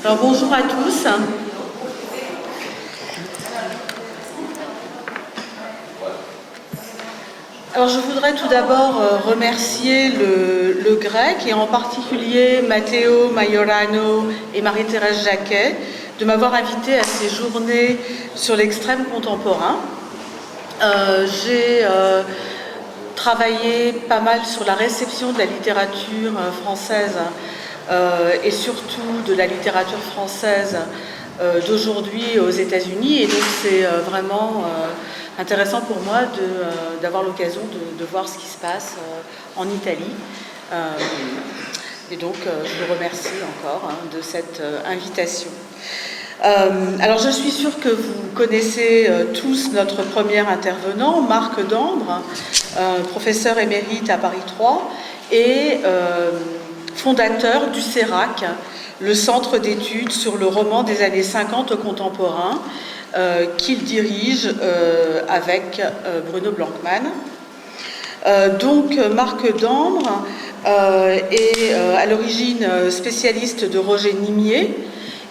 Alors bonjour à tous. Alors je voudrais tout d'abord remercier le GREC et en particulier Matteo Majorano et Marie-Thérèse Jacquet de m'avoir invité à ces journées sur l'extrême contemporain. J'ai travaillé pas mal sur la réception de la littérature française et surtout de la littérature française d'aujourd'hui aux États-Unis, et donc c'est vraiment intéressant pour moi d'avoir l'occasion de voir ce qui se passe en Italie. Et donc je vous remercie encore de cette invitation. Alors je suis sûre que vous connaissez tous notre premier intervenant, Marc Dandre, professeur émérite à Paris 3 et fondateur du CERAC, le centre d'études sur le roman des années 50 contemporain, qu'il dirige avec Bruno Blankmann. Donc Marc Dandre est à l'origine spécialiste de Roger Nimier,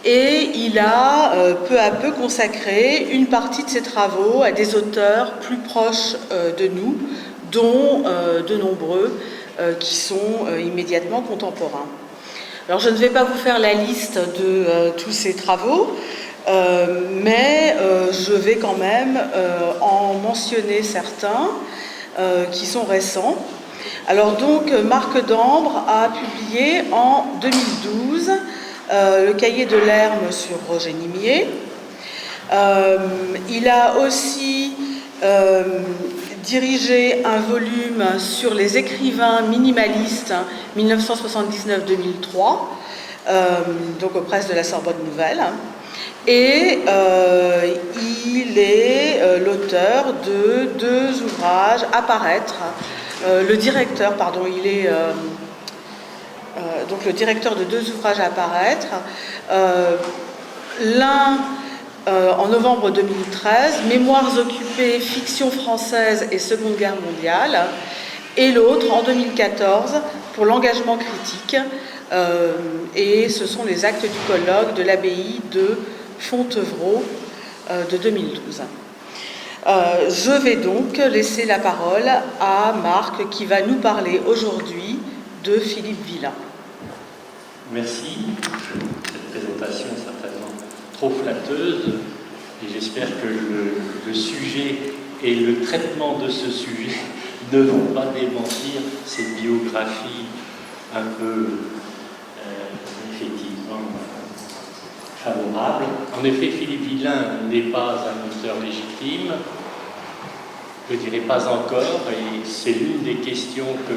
et il a peu à peu consacré une partie de ses travaux à des auteurs plus proches de nous, dont de nombreux qui sont immédiatement contemporains. Alors je ne vais pas vous faire la liste de tous ces travaux, mais je vais quand même en mentionner certains qui sont récents. Alors donc Marc Dandre a publié en 2012 le cahier de Lerme sur Roger Nimier. Il a aussi dirigé un volume sur les écrivains minimalistes 1979-2003, donc aux presses de la Sorbonne Nouvelle. Et il est l'auteur de deux ouvrages à paraître. Le directeur de deux ouvrages à paraître. L'un en novembre 2013, Mémoires occupées, fiction française et Seconde Guerre mondiale, et l'autre en 2014 pour l'engagement critique, et ce sont les actes du colloque de l'abbaye de Fontevraud de 2012. Je vais donc laisser la parole à Marc qui va nous parler aujourd'hui de Philippe Villain. Merci. Cette présentation est certainement trop flatteuse, et j'espère que le sujet et le traitement de ce sujet ne vont pas démentir cette biographie un peu effectivement favorable. En effet, Philippe Villain n'est pas un auteur légitime, je ne dirais pas encore, et c'est l'une des questions que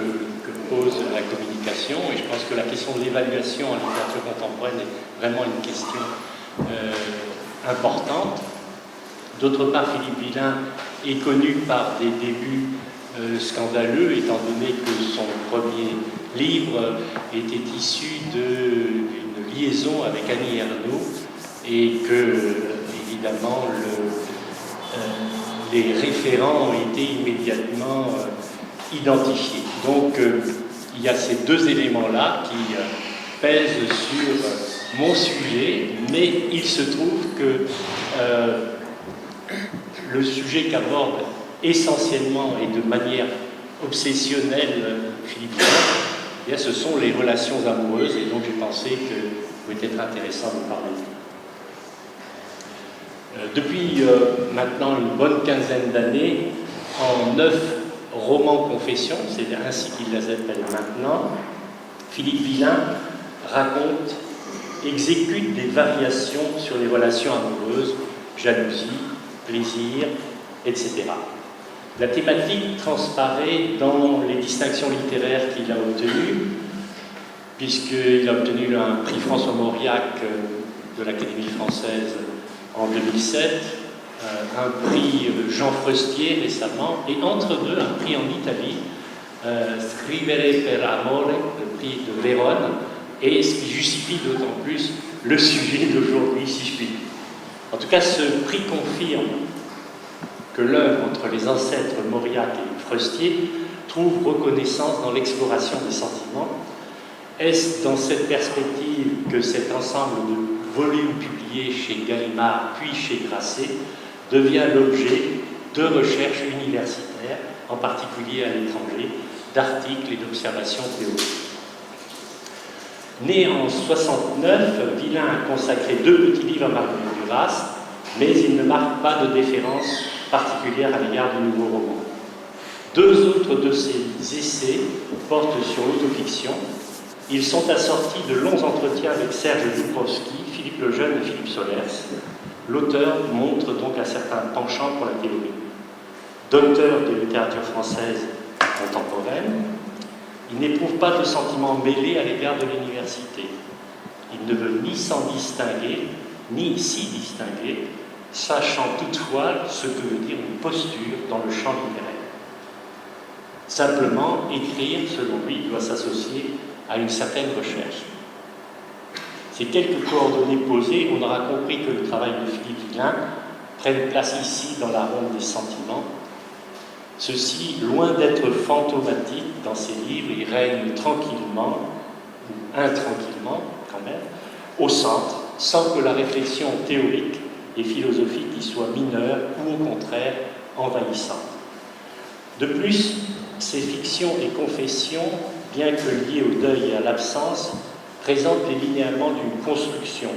pose la communication, et je pense que la question de l'évaluation en littérature contemporaine est vraiment une question importante. D'autre part, Philippe Villain est connu par des débuts scandaleux, étant donné que son premier livre était issu d'une liaison avec Annie Ernaux, et que, évidemment, les référents ont été immédiatement identifiés. Donc, il y a ces deux éléments-là qui pèsent sur mon sujet, mais il se trouve que le sujet qu'aborde essentiellement et de manière obsessionnelle Philippe Villain, eh ce sont les relations amoureuses, et donc j'ai pensé que pouvait être intéressant de parler. Depuis maintenant une bonne quinzaine d'années, en 9 romans confessions, c'est ainsi qu'il les appelle maintenant, Philippe Villain raconte, exécute des variations sur les relations amoureuses, jalousie, plaisir, etc. La thématique transparaît dans les distinctions littéraires qu'il a obtenues, puisqu'il a obtenu un prix François Mauriac de l'Académie française en 2007, un prix Jean Frostier récemment, et entre deux, un prix en Italie, Scrivere per Amore, le prix de Vérone, et ce qui justifie d'autant plus le sujet d'aujourd'hui, si je puis dire. En tout cas, ce prix confirme que l'œuvre entre les ancêtres Mauriac et Frostier trouve reconnaissance dans l'exploration des sentiments. Est-ce dans cette perspective que cet ensemble de volume publié chez Gallimard puis chez Grasset, devient l'objet de recherches universitaires, en particulier à l'étranger, d'articles et d'observations théoriques. Né en 1969, Villain a consacré 2 petits livres à Marguerite Duras, mais il ne marque pas de déférence particulière à l'égard du nouveau roman. 2 autres de ses essais portent sur l'autofiction. Ils sont assortis de longs entretiens avec Serge Dubrovsky, Philippe Lejeune et Philippe Solers. L'auteur montre donc un certain penchant pour la théorie. Docteur de littérature française contemporaine, il n'éprouve pas de sentiment mêlé à l'égard de l'université. Il ne veut ni s'en distinguer, ni s'y distinguer, sachant toutefois ce que veut dire une posture dans le champ littéraire. Simplement, écrire, selon lui, doit s'associer à une certaine recherche. Ces quelques coordonnées posées, on aura compris que le travail de Philippe Villain prenne place ici dans la ronde des sentiments. Ceci, loin d'être fantomatique dans ses livres, il règne tranquillement, ou intranquillement quand même, au centre, sans que la réflexion théorique et philosophique y soit mineure ou au contraire envahissante. De plus, ces fictions et confessions, bien que liées au deuil et à l'absence, présentent les linéaments d'une construction,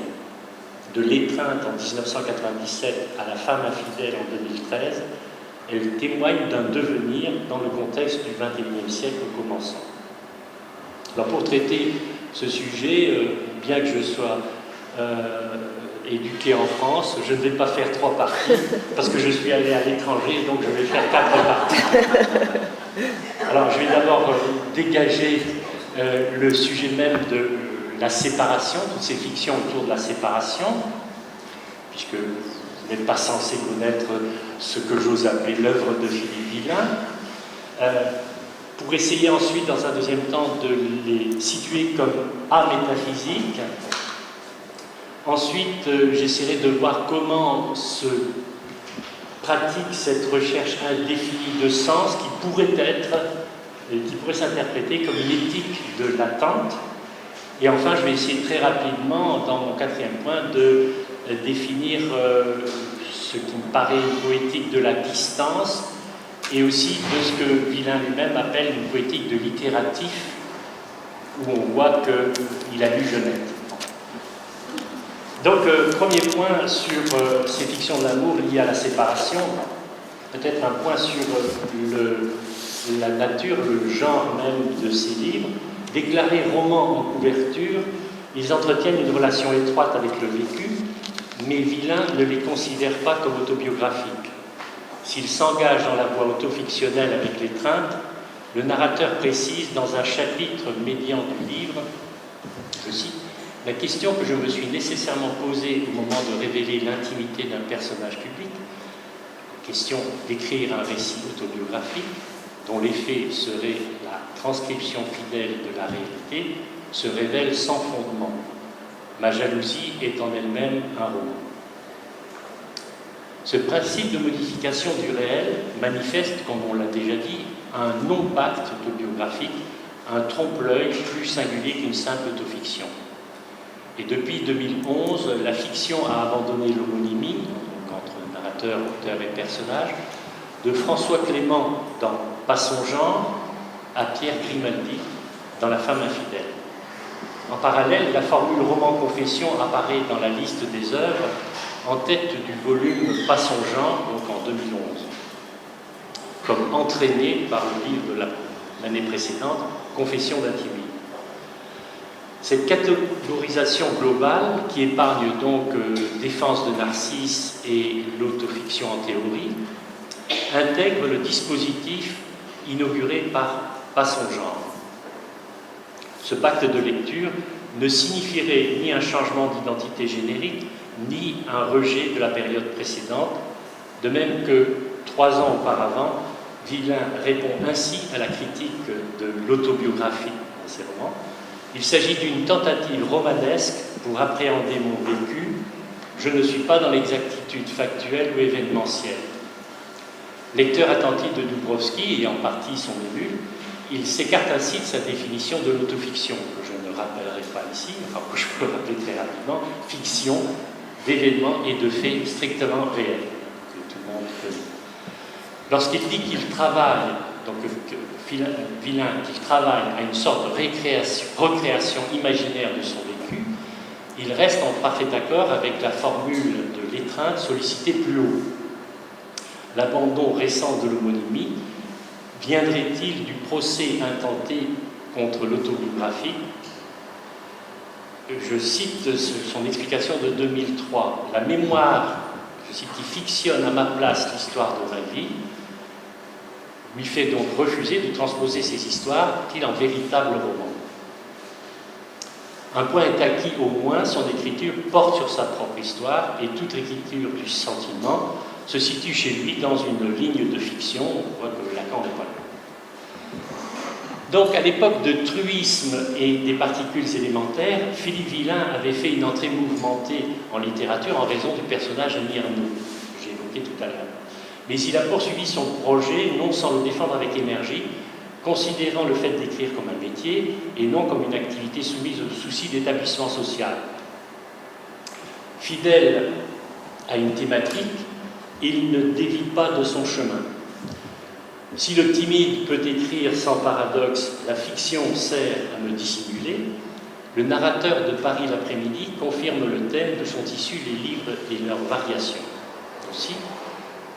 de l'étreinte en 1997 à la femme infidèle en 2013. Elle témoigne d'un devenir dans le contexte du XXIe siècle commençant. Alors pour traiter ce sujet, bien que je sois éduqué en France, je ne vais pas faire 3 parties, parce que je suis allé à l'étranger, donc je vais faire 4 parties. Alors je vais d'abord dégager le sujet même de la séparation, toutes ces fictions autour de la séparation, puisque vous n'êtes pas censé connaître ce que j'ose appeler l'œuvre de Philippe Villain, pour essayer ensuite, dans un deuxième temps, de les situer comme art métaphysique. Ensuite, j'essaierai de voir comment se pratique cette recherche indéfinie de sens qui pourrait s'interpréter comme une éthique de l'attente. Et enfin, je vais essayer très rapidement, dans mon 4e point, de définir ce qui me paraît une poétique de la distance et aussi de ce que Villain lui-même appelle une poétique de littératif, où on voit qu'il a lu Genette. Donc, premier point sur ces fictions d'amour liées à la séparation, peut-être un point sur la nature, le genre même de ces livres. Déclarés romans en couverture, ils entretiennent une relation étroite avec le vécu, mais Villain ne les considère pas comme autobiographiques. S'il s'engage dans la voie autofictionnelle avec l'étreinte, le narrateur précise dans un chapitre médian du livre, je cite, « La question que je me suis nécessairement posée au moment de révéler l'intimité d'un personnage public, question d'écrire un récit autobiographique, dont l'effet serait la transcription fidèle de la réalité, se révèle sans fondement. Ma jalousie est en elle-même un roman. » Ce principe de modification du réel manifeste, comme on l'a déjà dit, un non-pacte autobiographique, un trompe-l'œil plus singulier qu'une simple autofiction. Et depuis 2011, la fiction a abandonné l'homonymie, entre narrateur, auteur et personnage, de François Clément dans Pas son genre à Pierre Grimaldi dans La femme infidèle. En parallèle, la formule roman-confession apparaît dans la liste des œuvres en tête du volume Pas son genre, donc en 2011, comme entraîné par le livre de l'année précédente, Confession d'intimité. Cette catégorisation globale, qui épargne donc défense de Narcisse et l'autofiction en théorie, intègre le dispositif inauguré par Pas son genre. Ce pacte de lecture ne signifierait ni un changement d'identité générique, ni un rejet de la période précédente, de même que 3 ans auparavant, Villain répond ainsi à la critique de l'autobiographie dans ses romans. Il s'agit d'une tentative romanesque pour appréhender mon vécu. Je ne suis pas dans l'exactitude factuelle ou événementielle. Lecteur attentif de Dubrovsky, et en partie son élu, il s'écarte ainsi de sa définition de l'autofiction, que je ne rappellerai pas ici, enfin que je peux le rappeler très rapidement, fiction d'événements et de faits strictement réels, que tout le monde connaît. Lorsqu'il dit qu'il travaille, donc Villain, qu'il travaille à une sorte de recréation imaginaire de son vécu, il reste en parfait accord avec la formule de l'étreinte sollicitée plus haut. L'abandon récent de l'homonymie viendrait-il du procès intenté contre l'autobiographie? Je cite son explication de 2003. La mémoire, je cite, qui fictionne à ma place l'histoire de ma vie, lui fait donc refuser de transposer ces histoires-t-il en véritable roman. Un point est acquis au moins, son écriture porte sur sa propre histoire et toute écriture du sentiment se situe chez lui dans une ligne de fiction. On voit que Lacan n'est pas là. Donc, à l'époque de truisme et des particules élémentaires, Philippe Villain avait fait une entrée mouvementée en littérature en raison du personnage Annie Ernaux, que j'ai évoqué tout à l'heure. Mais il a poursuivi son projet, non sans le défendre avec énergie, considérant le fait d'écrire comme un métier et non comme une activité soumise au souci d'établissement social. Fidèle à une thématique, il ne dévie pas de son chemin. Si le timide peut écrire sans paradoxe, la fiction sert à me dissimuler, le narrateur de Paris l'après-midi confirme le thème dont sont issus les livres et leurs variations. Aussi,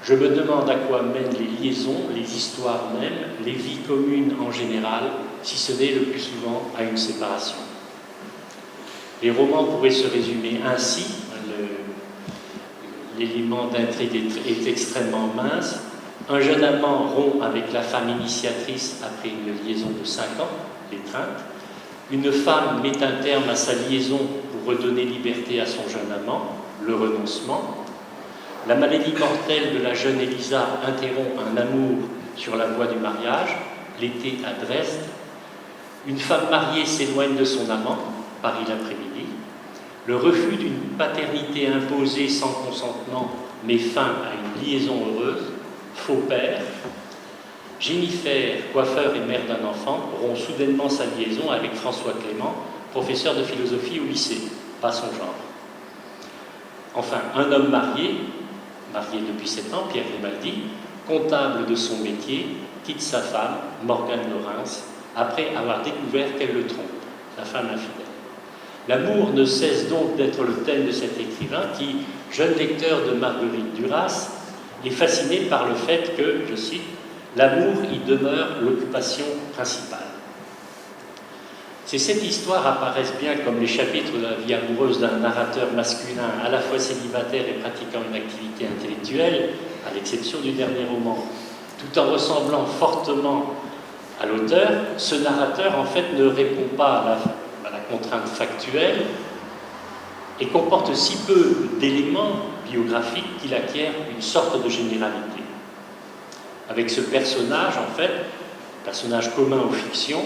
je me demande à quoi mènent les liaisons, les histoires mêmes, les vies communes en général, si ce n'est le plus souvent à une séparation. Les romans pourraient se résumer ainsi, l'élément d'intrigue est extrêmement mince. Un jeune amant rompt avec la femme initiatrice après une liaison de 5 ans, l'étreinte. Une femme met un terme à sa liaison pour redonner liberté à son jeune amant, le renoncement. La maladie mortelle de la jeune Elisa interrompt un amour sur la voie du mariage, l'été à Dresde. Une femme mariée s'éloigne de son amant, Paris l'après-midi. Le refus d'une paternité imposée sans consentement met fin à une liaison heureuse, faux père. Jennifer, coiffeur et mère d'un enfant, rompt soudainement sa liaison avec François Clément, professeur de philosophie au lycée, pas son genre. Enfin, un homme marié depuis 7 ans, Pierre Grimaldi, comptable de son métier, quitte sa femme, Morgane Laurens, après avoir découvert qu'elle le trompe, la femme infidèle. L'amour ne cesse donc d'être le thème de cet écrivain qui, jeune lecteur de Marguerite Duras, est fasciné par le fait que, je cite, « l'amour y demeure l'occupation principale ». Ces 7 histoires apparaissent bien comme les chapitres de la vie amoureuse d'un narrateur masculin à la fois célibataire et pratiquant une activité intellectuelle, à l'exception du dernier roman. Tout en ressemblant fortement à l'auteur, ce narrateur en fait ne répond pas à la contrainte factuelle et comporte si peu d'éléments biographiques qu'il acquiert une sorte de généralité. Avec ce personnage, en fait, personnage commun aux fictions,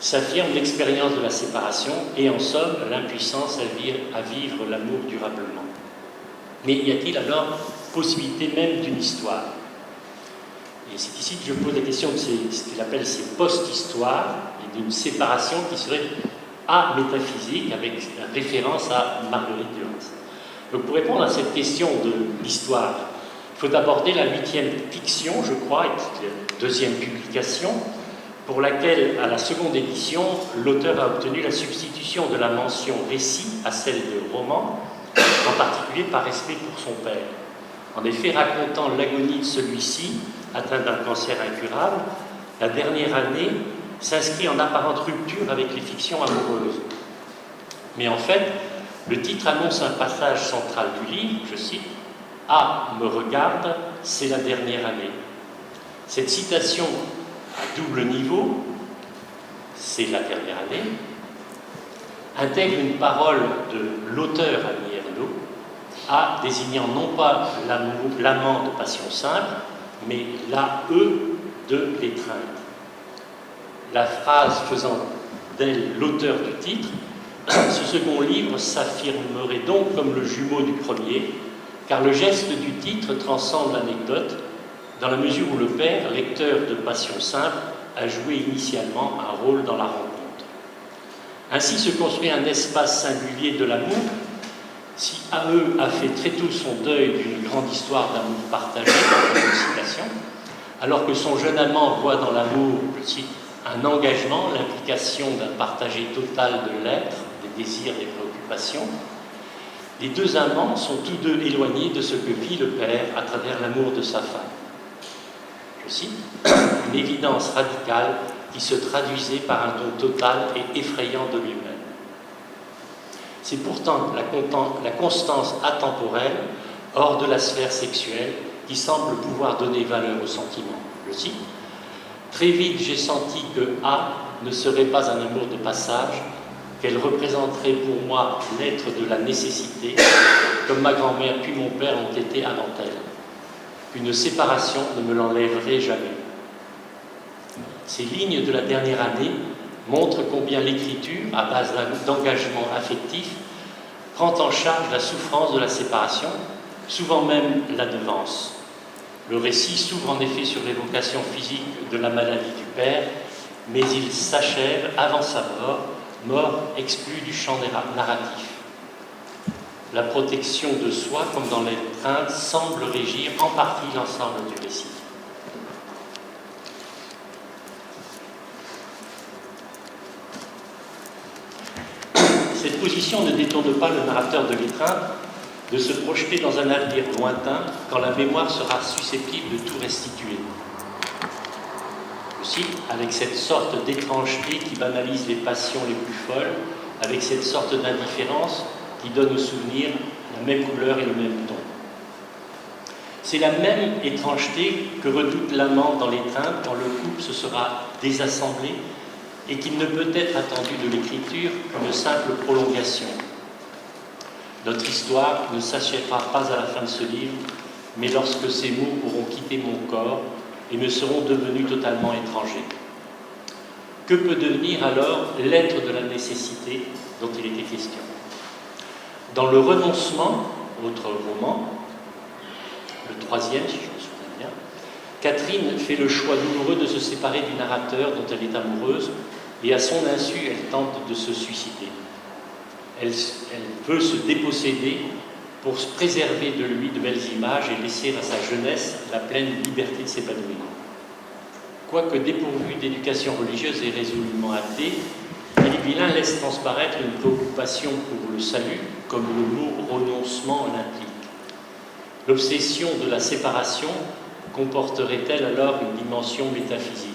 s'affirme l'expérience de la séparation et en somme l'impuissance à vivre l'amour durablement. Mais y a-t-il alors possibilité même d'une histoire? Et c'est ici que je pose la question de ce qu'il appelle ces post-histoires et d'une séparation qui serait amétaphysique avec référence à Marguerite Duras. Donc pour répondre à cette question de l'histoire, il faut aborder la 8e fiction, je crois, et la 2e publication, pour laquelle, à la 2e édition, l'auteur a obtenu la substitution de la mention récit à celle de roman, en particulier par respect pour son père. En effet, racontant l'agonie de celui-ci, atteint d'un cancer incurable, la dernière année s'inscrit en apparente rupture avec les fictions amoureuses. Mais en fait, le titre annonce un passage central du livre, je cite, « Ah, me regarde, c'est la dernière année ». Cette citation à double niveau, c'est la dernière année, intègre une parole de l'auteur Annie Ernaux, A désignant non pas l'amant de passion simple, mais l'AE de l'étreinte. La phrase faisant d'elle l'auteur du titre, ce second livre s'affirmerait donc comme le jumeau du premier, car le geste du titre transcende l'anecdote, dans la mesure où le père, lecteur de Passion simple, a joué initialement un rôle dans la rencontre. Ainsi se construit un espace singulier de l'amour. Si A.E. a fait très tôt son deuil d'une grande histoire d'amour partagé, alors que son jeune amant voit dans l'amour, je cite, un engagement, l'implication d'un partagé total de l'être, des désirs, des préoccupations, les deux amants sont tous deux éloignés de ce que vit le père à travers l'amour de sa femme. Je cite, une évidence radicale qui se traduisait par un don total et effrayant de lui-même. C'est pourtant la constance atemporelle, hors de la sphère sexuelle, qui semble pouvoir donner valeur au sentiment. Je cite, très vite j'ai senti que A ne serait pas un amour de passage, qu'elle représenterait pour moi l'être de la nécessité, comme ma grand-mère puis mon père ont été avant elle. Qu'une séparation ne me l'enlèverait jamais. Ces lignes de la dernière année montrent combien l'écriture, à base d'engagement affectif, prend en charge la souffrance de la séparation, souvent même la devance. Le récit s'ouvre en effet sur l'évocation physique de la maladie du père, mais il s'achève avant sa mort exclue du champ narratif. La protection de soi, comme dans l'étreinte, semble régir en partie l'ensemble du récit. Cette position ne détourne pas le narrateur de l'étreinte de se projeter dans un avenir lointain quand la mémoire sera susceptible de tout restituer. Aussi, avec cette sorte d'étrangeté qui banalise les passions les plus folles, avec cette sorte d'indifférence qui donne au souvenir la même couleur et le même ton. C'est la même étrangeté que redoute l'amant dans l'étreinte quand le couple se sera désassemblé et qu'il ne peut être attendu de l'écriture qu'une simple prolongation. Notre histoire ne s'achèvera pas à la fin de ce livre, mais lorsque ces mots auront quitté mon corps et me seront devenus totalement étrangers. Que peut devenir alors l'être de la nécessité dont il était question? Dans Le Renoncement, autre roman, le troisième, si je me souviens bien, Catherine fait le choix douloureux de se séparer du narrateur dont elle est amoureuse et à son insu, elle tente de se suicider. Elle veut se déposséder pour se préserver de lui de belles images et laisser à sa jeunesse la pleine liberté de s'épanouir. Quoique dépourvue d'éducation religieuse et résolument athée, Philippe Villain laisse transparaître une préoccupation pour le salut, comme le mot renoncement l'implique. L'obsession de la séparation comporterait-elle alors une dimension métaphysique?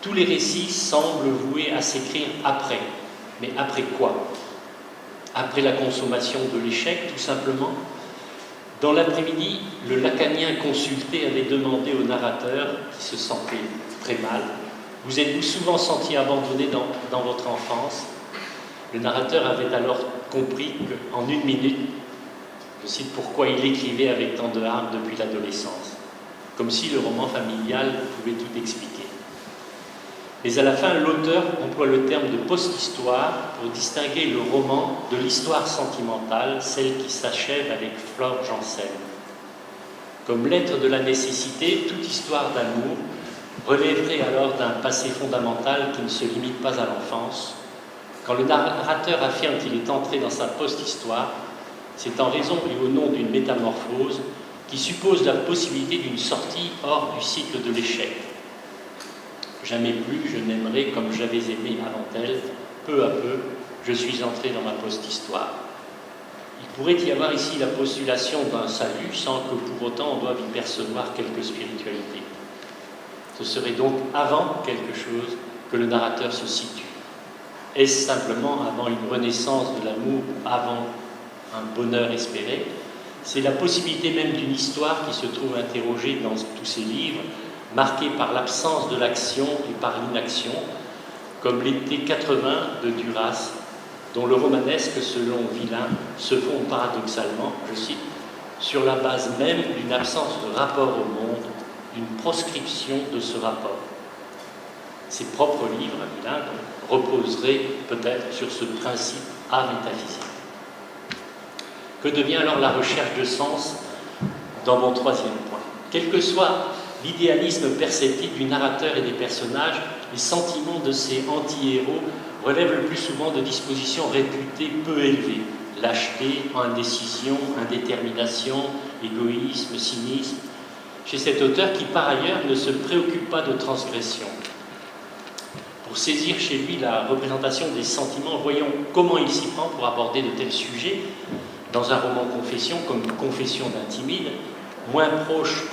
Tous les récits semblent voués à s'écrire après. Mais après quoi? Après la consommation de l'échec, tout simplement? Dans l'après-midi, le lacanien consulté avait demandé au narrateur, qui se sentait très mal, « Vous êtes-vous souvent senti abandonné dans votre enfance ?» Le narrateur avait alors compris qu'en une minute, je cite, pourquoi il écrivait avec tant de hargne depuis l'adolescence, comme si le roman familial pouvait tout expliquer. Mais à la fin, l'auteur emploie le terme de post-histoire pour distinguer le roman de l'histoire sentimentale, celle qui s'achève avec Flore Janssen. Comme l'être de la nécessité, toute histoire d'amour relèverait alors d'un passé fondamental qui ne se limite pas à l'enfance. Quand le narrateur affirme qu'il est entré dans sa post-histoire, c'est en raison et au nom d'une métamorphose qui suppose la possibilité d'une sortie hors du cycle de l'échec. Jamais plus je n'aimerai comme j'avais aimé avant elle, peu à peu, je suis entré dans ma post-histoire. Il pourrait y avoir ici la postulation d'un salut sans que pour autant on doive y percevoir quelque spiritualité. Ce serait donc avant quelque chose que le narrateur se situe. Est-ce simplement avant une renaissance de l'amour, avant un bonheur espéré? C'est la possibilité même d'une histoire qui se trouve interrogée dans tous ces livres, marquée par l'absence de l'action et par l'inaction, comme l'été 80 de Duras, dont le romanesque, selon Villain, se fonde paradoxalement, je cite, sur la base même d'une absence de rapport au monde, d'une proscription de ce rapport. Ses propres livres, à Villain, reposeraient peut-être sur ce principe amétaphysique. Que devient alors la recherche de sens dans mon troisième point? Quelle que soit l'idéalisme perceptif du narrateur et des personnages, les sentiments de ces anti-héros relèvent le plus souvent de dispositions réputées peu élevées. Lâcheté, indécision, indétermination, égoïsme, cynisme, chez cet auteur qui par ailleurs ne se préoccupe pas de transgression. Pour saisir chez lui la représentation des sentiments, voyons comment il s'y prend pour aborder de tels sujets dans un roman confession comme Confession d'un timide, moins proche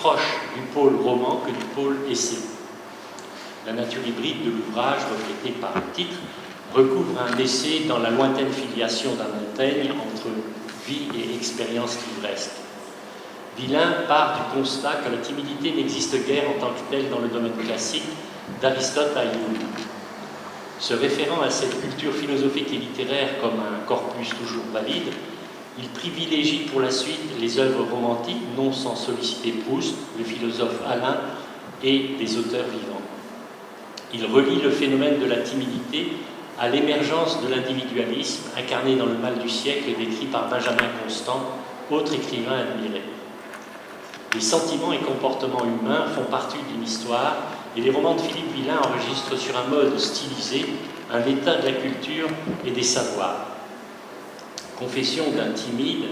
du pôle roman que du pôle essai. La nature hybride de l'ouvrage, reflétée par le titre, recouvre un essai dans la lointaine filiation d'un Montaigne entre vie et expérience livresque. Villain part du constat que la timidité n'existe guère en tant que telle dans le domaine classique, d'Aristote à Hume. Se référant à cette culture philosophique et littéraire comme un corpus toujours valide, il privilégie pour la suite les œuvres romantiques, non sans solliciter Proust, le philosophe Alain et des auteurs vivants. Il relie le phénomène de la timidité à l'émergence de l'individualisme, incarné dans Le Mal du siècle et décrit par Benjamin Constant, autre écrivain admiré. Les sentiments et comportements humains font partie d'une histoire et les romans de Philippe Villain enregistrent sur un mode stylisé un état de la culture et des savoirs. Confession d'un timide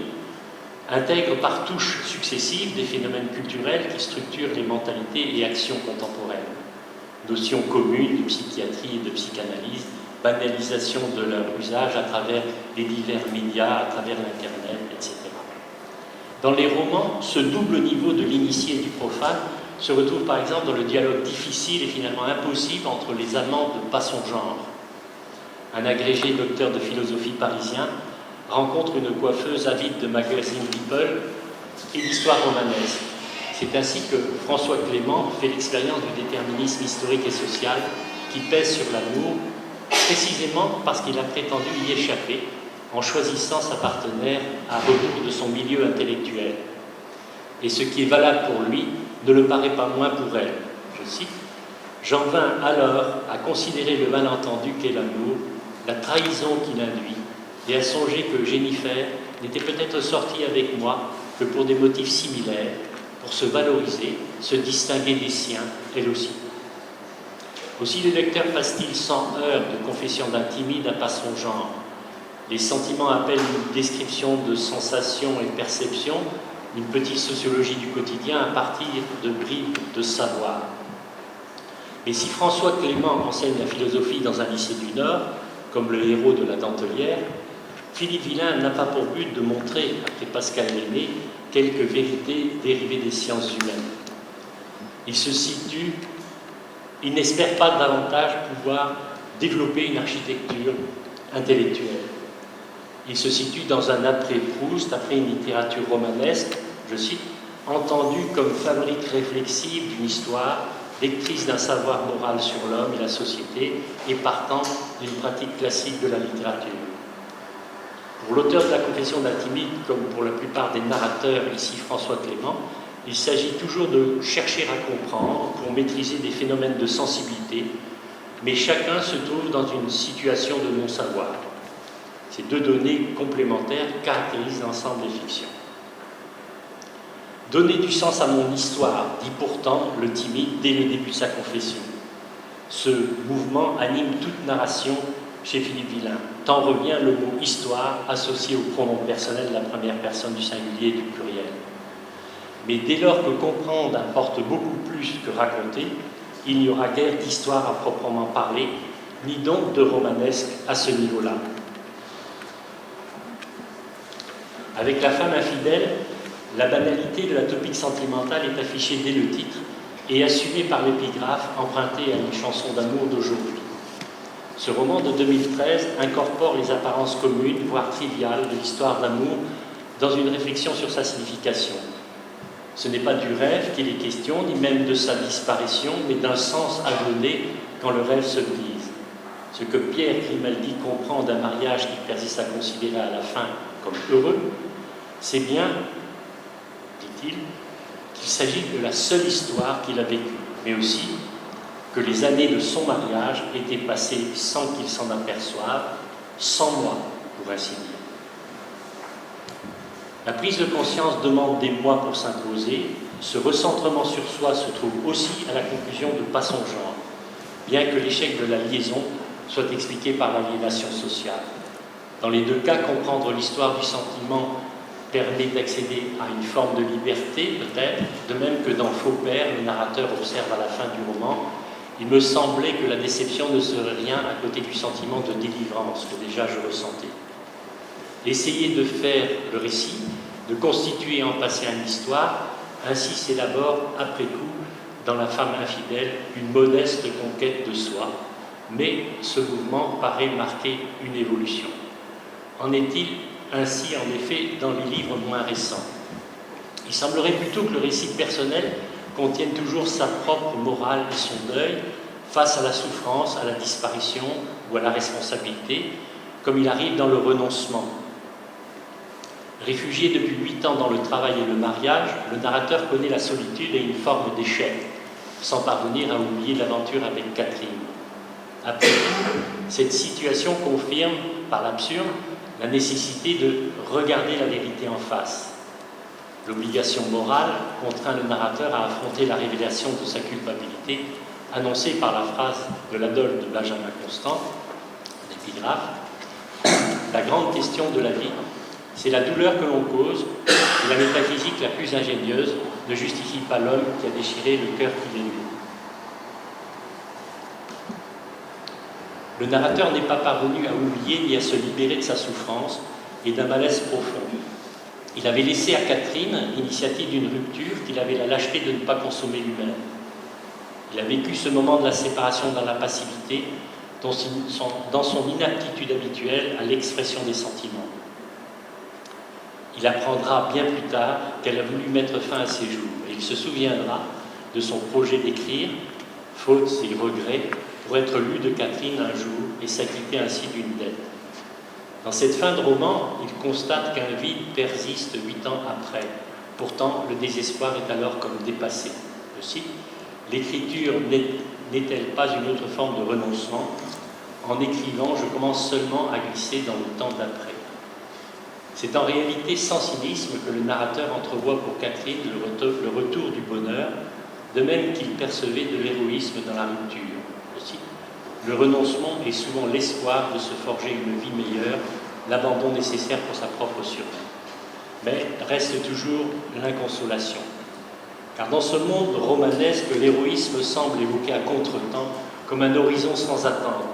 intègre par touches successives des phénomènes culturels qui structurent les mentalités et actions contemporaines. Notions communes de psychiatrie et de psychanalyse, banalisation de leur usage à travers les divers médias, à travers l'Internet, etc. Dans les romans, ce double niveau de l'initié et du profane se retrouve par exemple dans le dialogue difficile et finalement impossible entre les amants de pas son genre. Un agrégé docteur de philosophie parisien rencontre une coiffeuse avide de magazine People et l'histoire romanesque. C'est ainsi que François Clément fait l'expérience du déterminisme historique et social qui pèse sur l'amour, précisément parce qu'il a prétendu y échapper en choisissant sa partenaire à rebours de son milieu intellectuel. Et ce qui est valable pour lui ne le paraît pas moins pour elle. Je cite, « J'en vins alors à considérer le malentendu qu'est l'amour, la trahison qu'il induit, et à songer que Jennifer n'était peut-être sortie avec moi que pour des motifs similaires, pour se valoriser, se distinguer des siens, elle aussi. » Aussi le lecteur passe-t-il sans heurts de Confession d'un timide à pas son genre. Les sentiments appellent une description de sensations et perceptions, une petite sociologie du quotidien à partir de bribes de savoir. Mais si François Clément enseigne la philosophie dans un lycée du Nord, comme le héros de La Dentelière, Philippe Villain n'a pas pour but de montrer, après Pascal Lenné, quelques vérités dérivées des sciences humaines. Il n'espère pas davantage pouvoir développer une architecture intellectuelle. Il se situe dans un après-Proust, après une littérature romanesque, je cite, « entendue comme fabrique réflexive d'une histoire, lectrice d'un savoir moral sur l'homme et la société, et partant d'une pratique classique de la littérature. » Pour l'auteur de la Confession d'un timide, comme pour la plupart des narrateurs, ici François Clément, il s'agit toujours de chercher à comprendre pour maîtriser des phénomènes de sensibilité, mais chacun se trouve dans une situation de non-savoir. Ces deux données complémentaires caractérisent l'ensemble des fictions. Donner du sens à mon histoire, dit pourtant le timide dès le début de sa confession. Ce mouvement anime toute narration chez Philippe Villain. Tant revient le mot « histoire » associé au pronom personnel de la première personne du singulier et du pluriel. Mais dès lors que comprendre importe beaucoup plus que raconter, il n'y aura guère d'histoire à proprement parler, ni donc de romanesque à ce niveau-là. Avec La femme infidèle, la banalité de la topique sentimentale est affichée dès le titre et assumée par l'épigraphe empruntée à une chanson d'amour d'aujourd'hui. Ce roman de 2013 incorpore les apparences communes, voire triviales, de l'histoire d'amour dans une réflexion sur sa signification. Ce n'est pas du rêve qu'il est question, ni même de sa disparition, mais d'un sens à donner quand le rêve se brise. Ce que Pierre Grimaldi comprend d'un mariage qu'il persiste à considérer à la fin comme heureux, c'est bien, dit-il, qu'il s'agit de la seule histoire qu'il a vécue, mais aussi que les années de son mariage étaient passées sans qu'il s'en aperçoive, sans moi, pour ainsi dire. La prise de conscience demande des mois pour s'imposer, Ce recentrement sur soi se trouve aussi à la conclusion de Pas son genre, bien que l'échec de la liaison soit expliqué par l'aliénation sociale. Dans les deux cas, comprendre l'histoire du sentiment permet d'accéder à une forme de liberté, peut-être, de même que dans Faux Père, le narrateur observe à la fin du roman: il me semblait que la déception ne serait rien à côté du sentiment de délivrance que déjà je ressentais. Essayer de faire le récit, de constituer et en passer une histoire, ainsi s'élabore après coup, dans La femme infidèle, une modeste conquête de soi, mais ce mouvement paraît marquer une évolution. En est-il ainsi, en effet, dans les livres moins récents? Il semblerait plutôt que le récit personnel contienne toujours sa propre morale et son deuil face à la souffrance, à la disparition ou à la responsabilité, comme il arrive dans Le renoncement. Réfugié depuis 8 ans dans le travail et le mariage, le narrateur connaît la solitude et une forme d'échec, sans parvenir à oublier l'aventure avec Catherine. Après tout, cette situation confirme, par l'absurde, la nécessité de regarder la vérité en face. L'obligation morale contraint le narrateur à affronter la révélation de sa culpabilité, annoncée par la phrase de l'adole de Benjamin Constant, l'épigraphe: la grande question de la vie, c'est la douleur que l'on cause, et la métaphysique la plus ingénieuse ne justifie pas l'homme qui a déchiré le cœur qu'il aimait. Le narrateur n'est pas parvenu à oublier ni à se libérer de sa souffrance et d'un malaise profond. Il avait laissé à Catherine l'initiative d'une rupture qu'il avait la lâcheté de ne pas consommer lui-même. Il a vécu ce moment de la séparation dans la passivité, dans son inaptitude habituelle à l'expression des sentiments. Il apprendra bien plus tard qu'elle a voulu mettre fin à ses jours, et il se souviendra de son projet d'écrire, faute et regrets, pour être lu de Catherine un jour et s'acquitter ainsi d'une dette. Dans cette fin de roman, il constate qu'un vide persiste 8 ans après. Pourtant, le désespoir est alors comme dépassé. Je cite: « L'écriture n'est-elle pas une autre forme de renoncement? En écrivant, je commence seulement à glisser dans le temps d'après. » C'est en réalité sans cynisme que le narrateur entrevoit pour Catherine le retour du bonheur, de même qu'il percevait de l'héroïsme dans la rupture. Aussi, le renoncement est souvent l'espoir de se forger une vie meilleure, l'abandon nécessaire pour sa propre survie. Mais reste toujours l'inconsolation. Car dans ce monde romanesque, l'héroïsme semble évoquer à contre-temps comme un horizon sans attendre.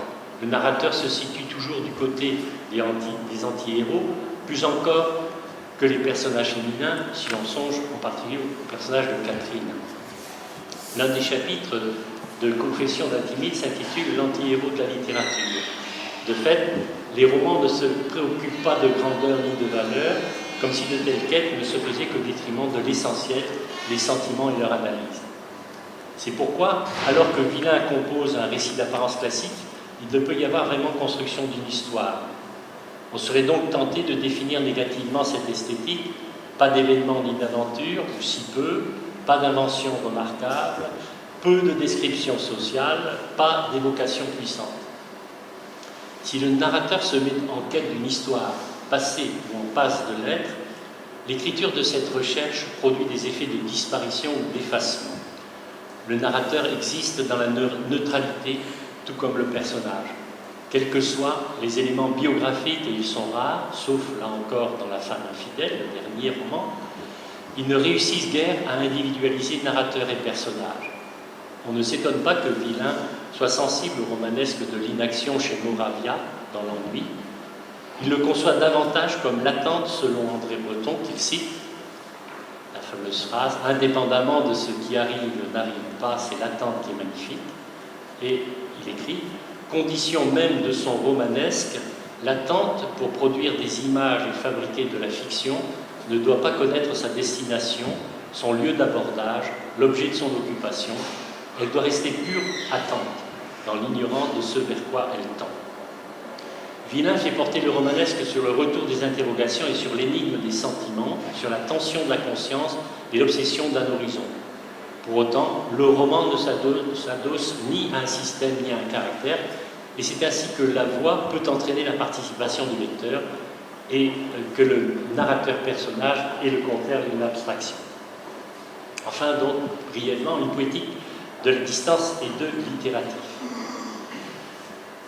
Le narrateur se situe toujours du côté des anti-héros, plus encore que les personnages féminins, si l'on songe en particulier au personnage de Catherine. L'un des chapitres de Confessions d'un timide s'intitule « L'anti-héros de la littérature ». De fait, les romans ne se préoccupent pas de grandeur ni de valeur, comme si de telles quêtes ne se faisaient qu'au détriment de l'essentiel, les sentiments et leur analyse. C'est pourquoi, alors que Villain compose un récit d'apparence classique, il ne peut y avoir vraiment construction d'une histoire. On serait donc tenté de définir négativement cette esthétique: pas d'événements ni d'aventures, ou si peu, pas d'invention remarquable, peu de description sociale, pas d'évocation puissante. Si le narrateur se met en quête d'une histoire passée ou en passe de l'être, l'écriture de cette recherche produit des effets de disparition ou d'effacement. Le narrateur existe dans la neutralité, tout comme le personnage. Quels que soient les éléments biographiques, et ils sont rares, sauf là encore dans La femme infidèle, le dernier roman, ils ne réussissent guère à individualiser narrateur et personnage. On ne s'étonne pas que Villain soit sensible au romanesque de l'inaction chez Moravia, dans L'ennui. Il le conçoit davantage comme l'attente, selon André Breton, qu'il cite, la fameuse phrase « Indépendamment de ce qui arrive, n'arrive pas, c'est l'attente qui est magnifique ». Et il écrit « Condition même de son romanesque, l'attente pour produire des images et fabriquer de la fiction ne doit pas connaître sa destination, son lieu d'abordage, l'objet de son occupation. Elle doit rester pure attente, dans l'ignorance de ce vers quoi elle tend. » Villain fait porter le romanesque sur le retour des interrogations et sur l'énigme des sentiments, sur la tension de la conscience et l'obsession d'un horizon. Pour autant, le roman ne s'adosse ni à un système ni à un caractère, et c'est ainsi que la voix peut entraîner la participation du lecteur et que le narrateur-personnage est le contraire d'une abstraction. Enfin, donc, brièvement, une poétique de la distance et de l'itératif.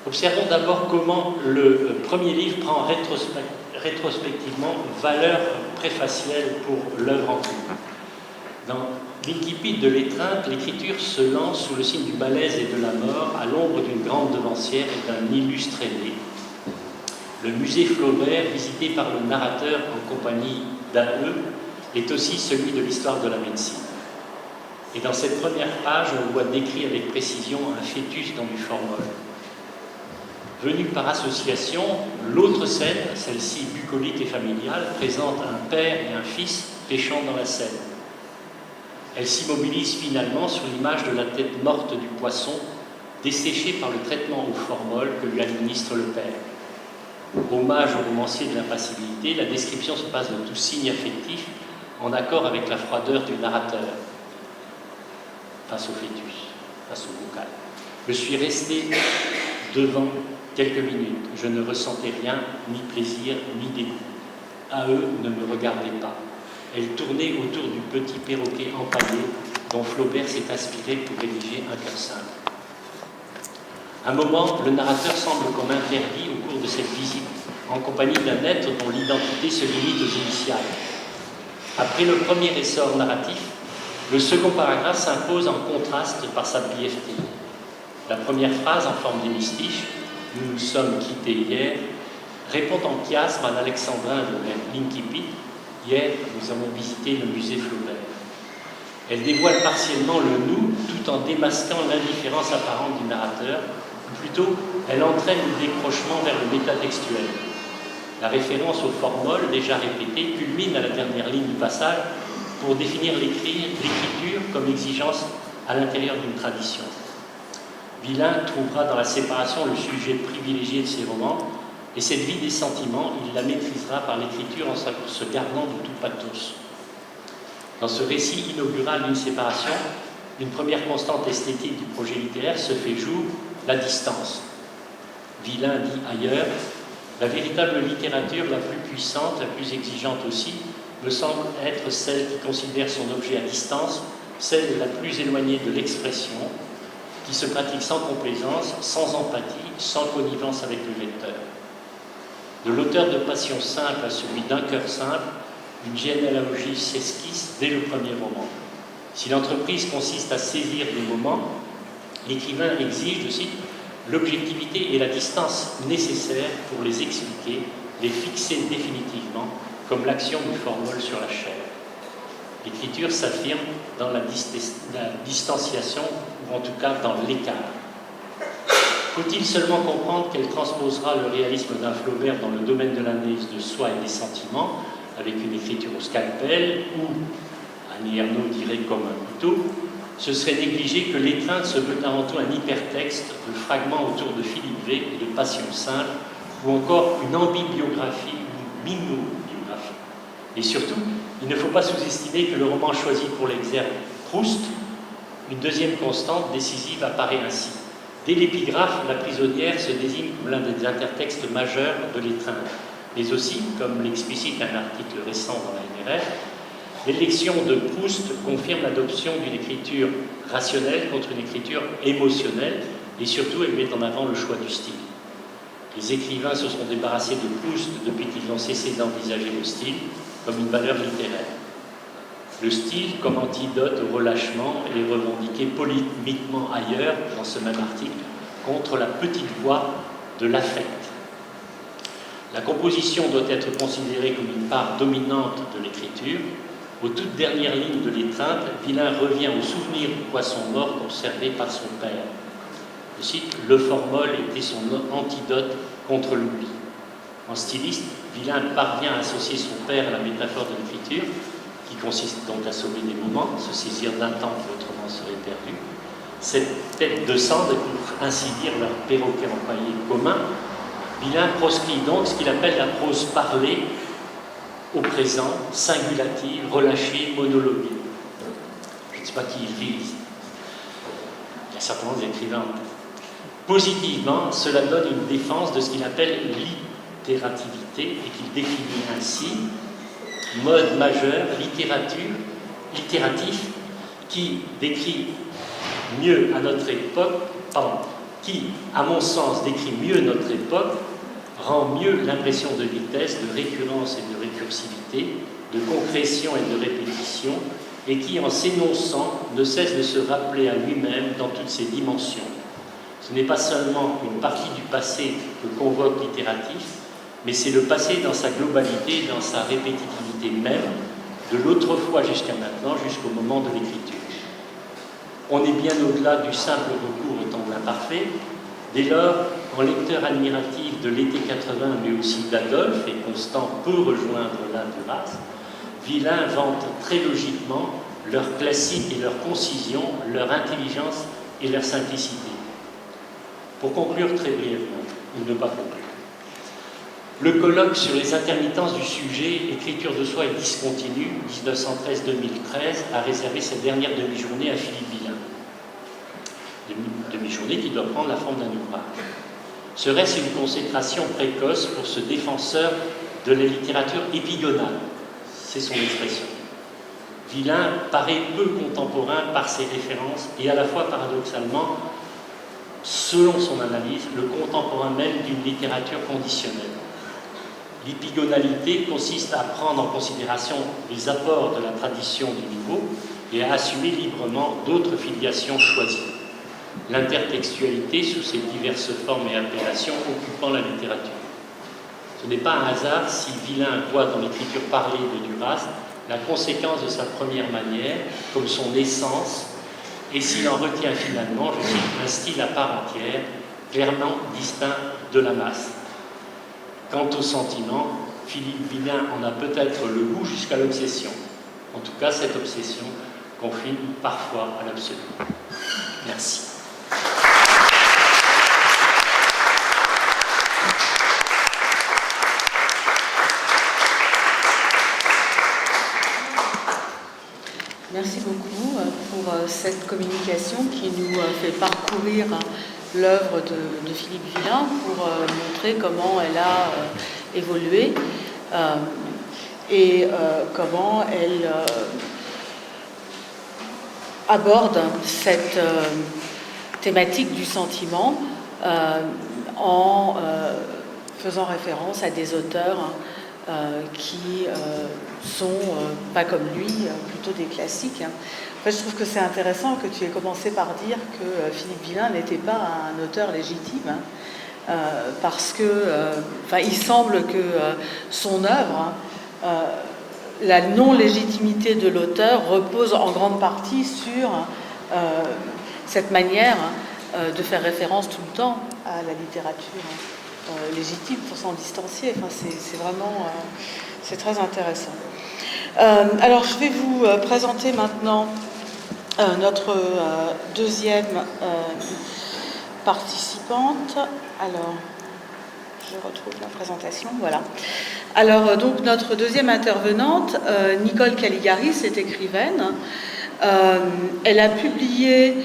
Observons d'abord comment le premier livre prend rétrospectivement valeur préfacielle pour l'œuvre en tout. Dans l'incipit de l'étreinte, l'écriture se lance sous le signe du malaise et de la mort, à l'ombre d'une grande devancière et d'un illustre aîné. Le musée Flaubert, visité par le narrateur en compagnie d'AE, est aussi celui de l'histoire de la médecine. Et dans cette première page, on voit décrit avec précision un fœtus dans du formol. Venu par association, l'autre scène, celle-ci bucolique et familiale, présente un père et un fils pêchant dans la Seine. Elle s'immobilise finalement sur l'image de la tête morte du poisson, desséchée par le traitement au formol que lui administre le père. Hommage au romancier de l'impassibilité, la description se passe de tout signe affectif, en accord avec la froideur du narrateur face au fœtus, face au bocal. Je suis resté devant quelques minutes. Je ne ressentais rien, ni plaisir, ni dégoût. AE ne me regardait pas. Elle tournait autour du petit perroquet empaillé dont Flaubert s'est inspiré pour rédiger Un cœur simple. Un moment, le narrateur semble comme interdit au cours de cette visite, en compagnie d'un être dont l'identité se limite aux initiales. Après le premier essor narratif, le second paragraphe s'impose en contraste par sa brièveté. La première phrase, en forme d'hémistiche, « Nous nous sommes quittés hier », répond en chiasme à l'alexandrin de l'incipit. « Hier, nous avons visité le musée Flaubert ». Elle dévoile partiellement le « nous » tout en démasquant l'indifférence apparente du narrateur, ou plutôt, elle entraîne le décrochement vers le métatextuel. La référence au formol, déjà répété, culmine à la dernière ligne du passage pour définir l'écriture comme exigence à l'intérieur d'une tradition. Villain trouvera dans la séparation le sujet privilégié de ses romans, et cette vie des sentiments, il la maîtrisera par l'écriture en se gardant de tout pathos. Dans ce récit inaugural d'une séparation, une première constante esthétique du projet littéraire se fait jour, la distance. Villain dit ailleurs, la véritable littérature la plus puissante, la plus exigeante aussi, me semble être celle qui considère son objet à distance, celle la plus éloignée de l'expression, qui se pratique sans complaisance, sans empathie, sans connivence avec le lecteur. De l'auteur de Passion simple à celui d'Un cœur simple, une généalogie s'esquisse dès le premier roman. Si l'entreprise consiste à saisir des moments, l'écrivain exige, je cite, l'objectivité et la distance nécessaires pour les expliquer, les fixer définitivement, comme l'action du formol sur la chair. L'écriture s'affirme dans la distanciation, ou en tout cas dans l'écart. Faut-il seulement comprendre qu'elle transposera le réalisme d'un Flaubert dans le domaine de l'analyse de soi et des sentiments, avec une écriture au scalpel, ou, Annie Ernaux dirait comme un couteau, ce serait négliger que l'étreinte se veut avant tout un hypertexte de fragments autour de Philippe V et de Passion simple, ou encore une ambibiographie ou mimobiographie. Et surtout, il ne faut pas sous-estimer que le roman choisit pour l'exergue Proust, une deuxième constante décisive apparaît ainsi. Dès l'épigraphe, la prisonnière se désigne comme l'un des intertextes majeurs de l'étreinte, mais aussi, comme l'explicite un article récent dans la NRF, l'élection de Proust confirme l'adoption d'une écriture rationnelle contre une écriture émotionnelle, et surtout elle met en avant le choix du style. Les écrivains se sont débarrassés de Proust depuis qu'ils ont cessé d'envisager le style comme une valeur littéraire. Le style, comme antidote au relâchement, est revendiqué polémiquement ailleurs, dans ce même article, contre la petite voix de l'affect. La composition doit être considérée comme une part dominante de l'écriture. Aux toutes dernières lignes de l'étreinte, Villain revient au souvenir du poisson mort conservé par son père. Je cite, « Le formol était son antidote contre l'oubli ». En styliste, Villain parvient à associer son père à la métaphore de l'écriture, qui consiste donc à sauver des moments, se saisir d'un temps qui autrement serait perdu. Cette tête de sang est pour ainsi dire leur perroquet empaillé commun. Villain proscrit donc ce qu'il appelle la prose parlée, au présent, singulative, relâchée, monologuée. Je ne sais pas qui il vise. Il y a certainement des écrivains. Positivement, cela donne une défense de ce qu'il appelle littérativité et qu'il définit ainsi mode majeur, littératif, qui décrit mieux à notre époque, qui, à mon sens, décrit mieux notre époque, rend mieux l'impression de vitesse, de récurrence et de récursivité, de concrétion et de répétition, et qui, en s'énonçant, ne cesse de se rappeler à lui-même dans toutes ses dimensions. Ce n'est pas seulement une partie du passé que convoque l'itératif, mais c'est le passé dans sa globalité, dans sa répétitivité même, de l'autrefois jusqu'à maintenant, jusqu'au moment de l'écriture. On est bien au-delà du simple recours au temps de l'imparfait. Dès lors, en lecteur admiratif de l'été 80, mais aussi d'Adolphe, et Constant peut rejoindre là Duras, Villain vante très logiquement leur classique et leur concision, leur intelligence et leur simplicité. Pour conclure très brièvement, ou ne pas conclure, le colloque sur les intermittences du sujet, écriture de soi et discontinue, 1913-2013, a réservé cette dernière demi-journée à Philippe Villain. Demi-journée qui doit prendre la forme d'un ouvrage. Serait-ce une consécration précoce pour ce défenseur de la littérature épigonale? C'est son expression. Villain paraît peu contemporain par ses références et à la fois paradoxalement, selon son analyse, le contemporain même d'une littérature conditionnelle. L'épigonalité consiste à prendre en considération les apports de la tradition du nouveau et à assumer librement d'autres filiations choisies. L'intertextualité sous ses diverses formes et appellations occupant la littérature. Ce n'est pas un hasard si Villain voit dans l'écriture parlée de Duras la conséquence de sa première manière, comme son essence, et s'il en retient finalement, je cite, un style à part entière, clairement distinct de la masse. Quant au sentiment, Philippe Villain en a peut-être le goût jusqu'à l'obsession. En tout cas, cette obsession confine parfois à l'absolu. Merci. Merci beaucoup pour cette communication qui nous fait parcourir l'œuvre de Philippe Villain pour montrer comment elle a évolué et comment elle aborde cette thématique du sentiment en faisant référence à des auteurs qui sont, pas comme lui, plutôt des classiques. En fait, je trouve que c'est intéressant que tu aies commencé par dire que Philippe Villain n'était pas un auteur légitime, parce que, il semble que son œuvre, la non-légitimité de l'auteur repose en grande partie sur cette manière de faire référence tout le temps à la littérature légitime pour s'en distancier. C'est vraiment c'est très intéressant. Alors je vais vous présenter maintenant notre deuxième participante. Alors je retrouve la présentation, voilà. Alors donc notre deuxième intervenante, Nicole Caligaris, est écrivaine. Elle a publié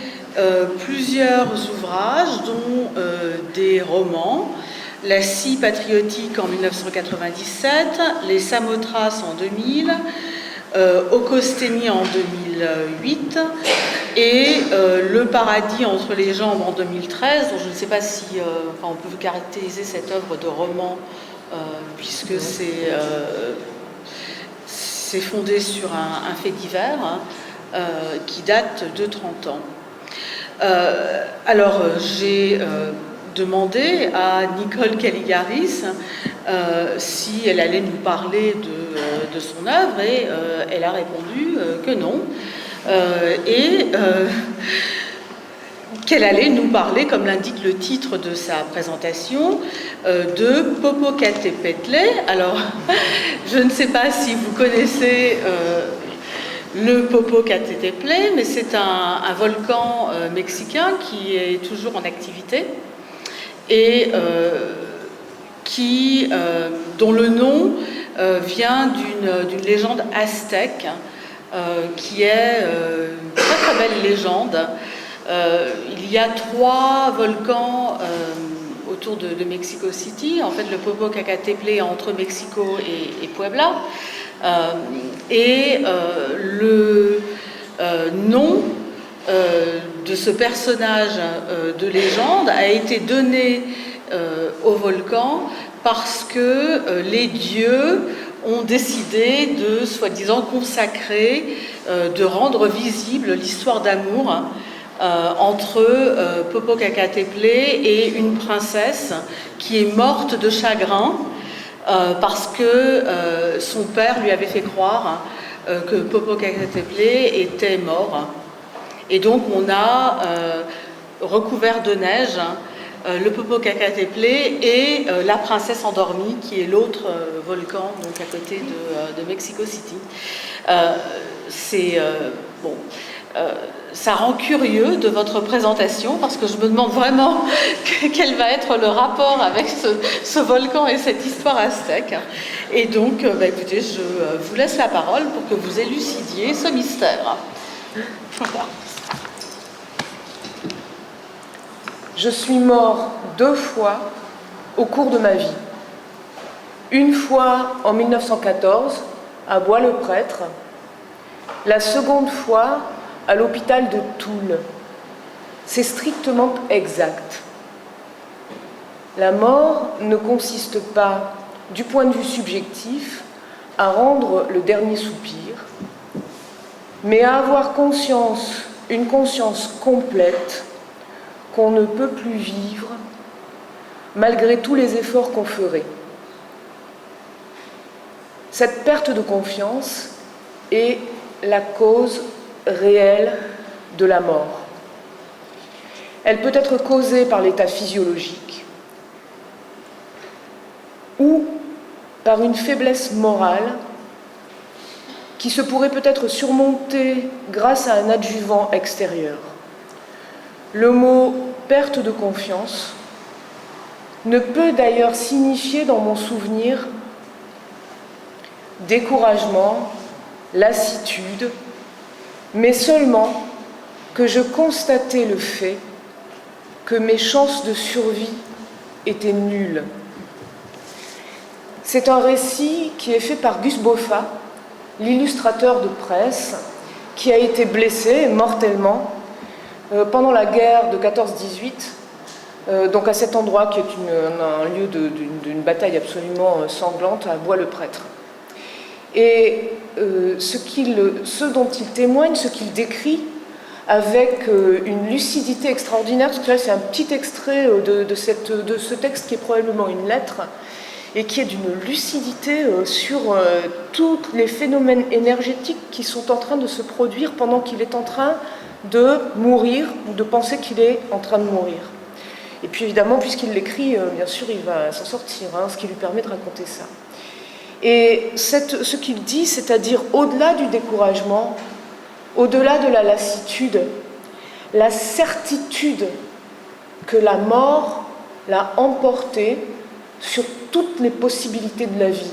plusieurs ouvrages, dont des romans, La scie patriotique en 1997, Les Samothraces en 2000, Ocosteni en 2008 et Le paradis entre les jambes en 2013, dont je ne sais pas si on peut caractériser cette œuvre de roman puisque c'est fondé sur un fait divers qui date de 30 ans. Alors j'ai demandé à Nicole Caligaris si elle allait nous parler de son œuvre et elle a répondu que non et qu'elle allait nous parler, comme l'indique le titre de sa présentation, de Popocatépetl. Alors je ne sais pas si vous connaissez le Popocatépetl, mais c'est un volcan mexicain qui est toujours en activité et dont le nom vient d'une légende aztèque qui est une très très belle légende. Il y a 3 volcans autour de Mexico City. En fait, le Popocatépetl est entre Mexico et Puebla. nom de ce personnage de légende a été donné au volcan parce que les dieux ont décidé de, soi-disant, consacrer, de rendre visible l'histoire d'amour entre Popocatépetl et une princesse qui est morte de chagrin parce que son père lui avait fait croire que Popocatépetl était mort. Et donc on a recouvert de neige le Popocatépetl et la princesse endormie, qui est l'autre volcan, donc à côté de Mexico City. Ça rend curieux de votre présentation, parce que je me demande vraiment quel va être le rapport avec ce volcan et cette histoire aztèque. Et donc, écoutez, je vous laisse la parole pour que vous élucidiez ce mystère. Voilà. Je suis mort 2 fois au cours de ma vie. Une fois en 1914 à Bois-le-Prêtre, la seconde fois à l'hôpital de Toul. C'est strictement exact. La mort ne consiste pas, du point de vue subjectif, à rendre le dernier soupir, mais à avoir une conscience complète qu'on ne peut plus vivre malgré tous les efforts qu'on ferait. Cette perte de confiance est la cause réelle de la mort. Elle peut être causée par l'état physiologique ou par une faiblesse morale qui se pourrait peut-être surmonter grâce à un adjuvant extérieur. Le mot « perte de confiance » ne peut d'ailleurs signifier dans mon souvenir découragement, lassitude, mais seulement que je constatais le fait que mes chances de survie étaient nulles. C'est un récit qui est fait par Gus Boffa, l'illustrateur de presse, qui a été blessé mortellement pendant la guerre de 14-18, donc à cet endroit qui est un lieu d'une bataille absolument sanglante à Bois-le-Prêtre. Et ce dont il témoigne, ce qu'il décrit avec une lucidité extraordinaire, parce que là c'est un petit extrait de ce texte qui est probablement une lettre, et qui est d'une lucidité sur tous les phénomènes énergétiques qui sont en train de se produire pendant qu'il est en train de mourir, ou de penser qu'il est en train de mourir. Et puis évidemment, puisqu'il l'écrit, bien sûr, il va s'en sortir, ce qui lui permet de raconter ça. Et ce qu'il dit, c'est-à-dire au-delà du découragement, au-delà de la lassitude, la certitude que la mort l'a emporté sur toutes les possibilités de la vie,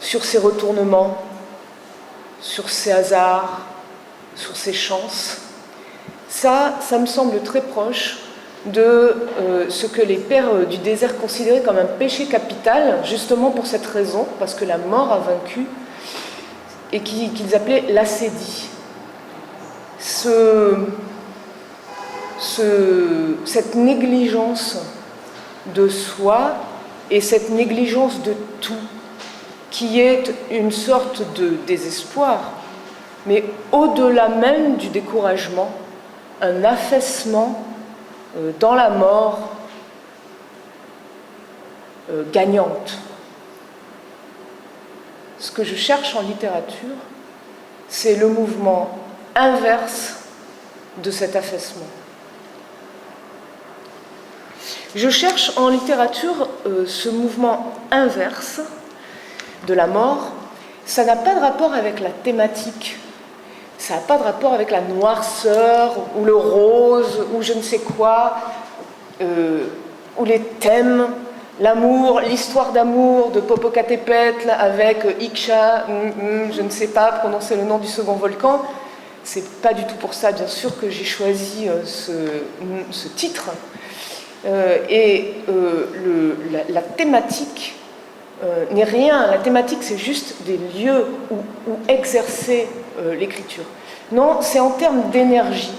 sur ses retournements, sur ses hasards, sur ses chances. Ça me semble très proche de ce que les pères du désert considéraient comme un péché capital, justement pour cette raison, parce que la mort a vaincu, et qu'ils appelaient l'acédie. Cette négligence de soi et cette négligence de tout, qui est une sorte de désespoir, mais au-delà même du découragement, un affaissement dans la mort gagnante. Ce que je cherche en littérature, c'est le mouvement inverse de cet affaissement. Je cherche en littérature ce mouvement inverse de la mort. Ça n'a pas de rapport avec la thématique, ça n'a pas de rapport avec la noirceur, ou le rose, ou je ne sais quoi, ou les thèmes, l'amour, l'histoire d'amour de Popocatépetl avec Ixcha, je ne sais pas prononcer le nom du second volcan. C'est pas du tout pour ça, bien sûr, que j'ai choisi ce titre. La thématique n'est rien. La thématique, c'est juste des lieux où exercer l'écriture. Non, c'est en termes d'énergie.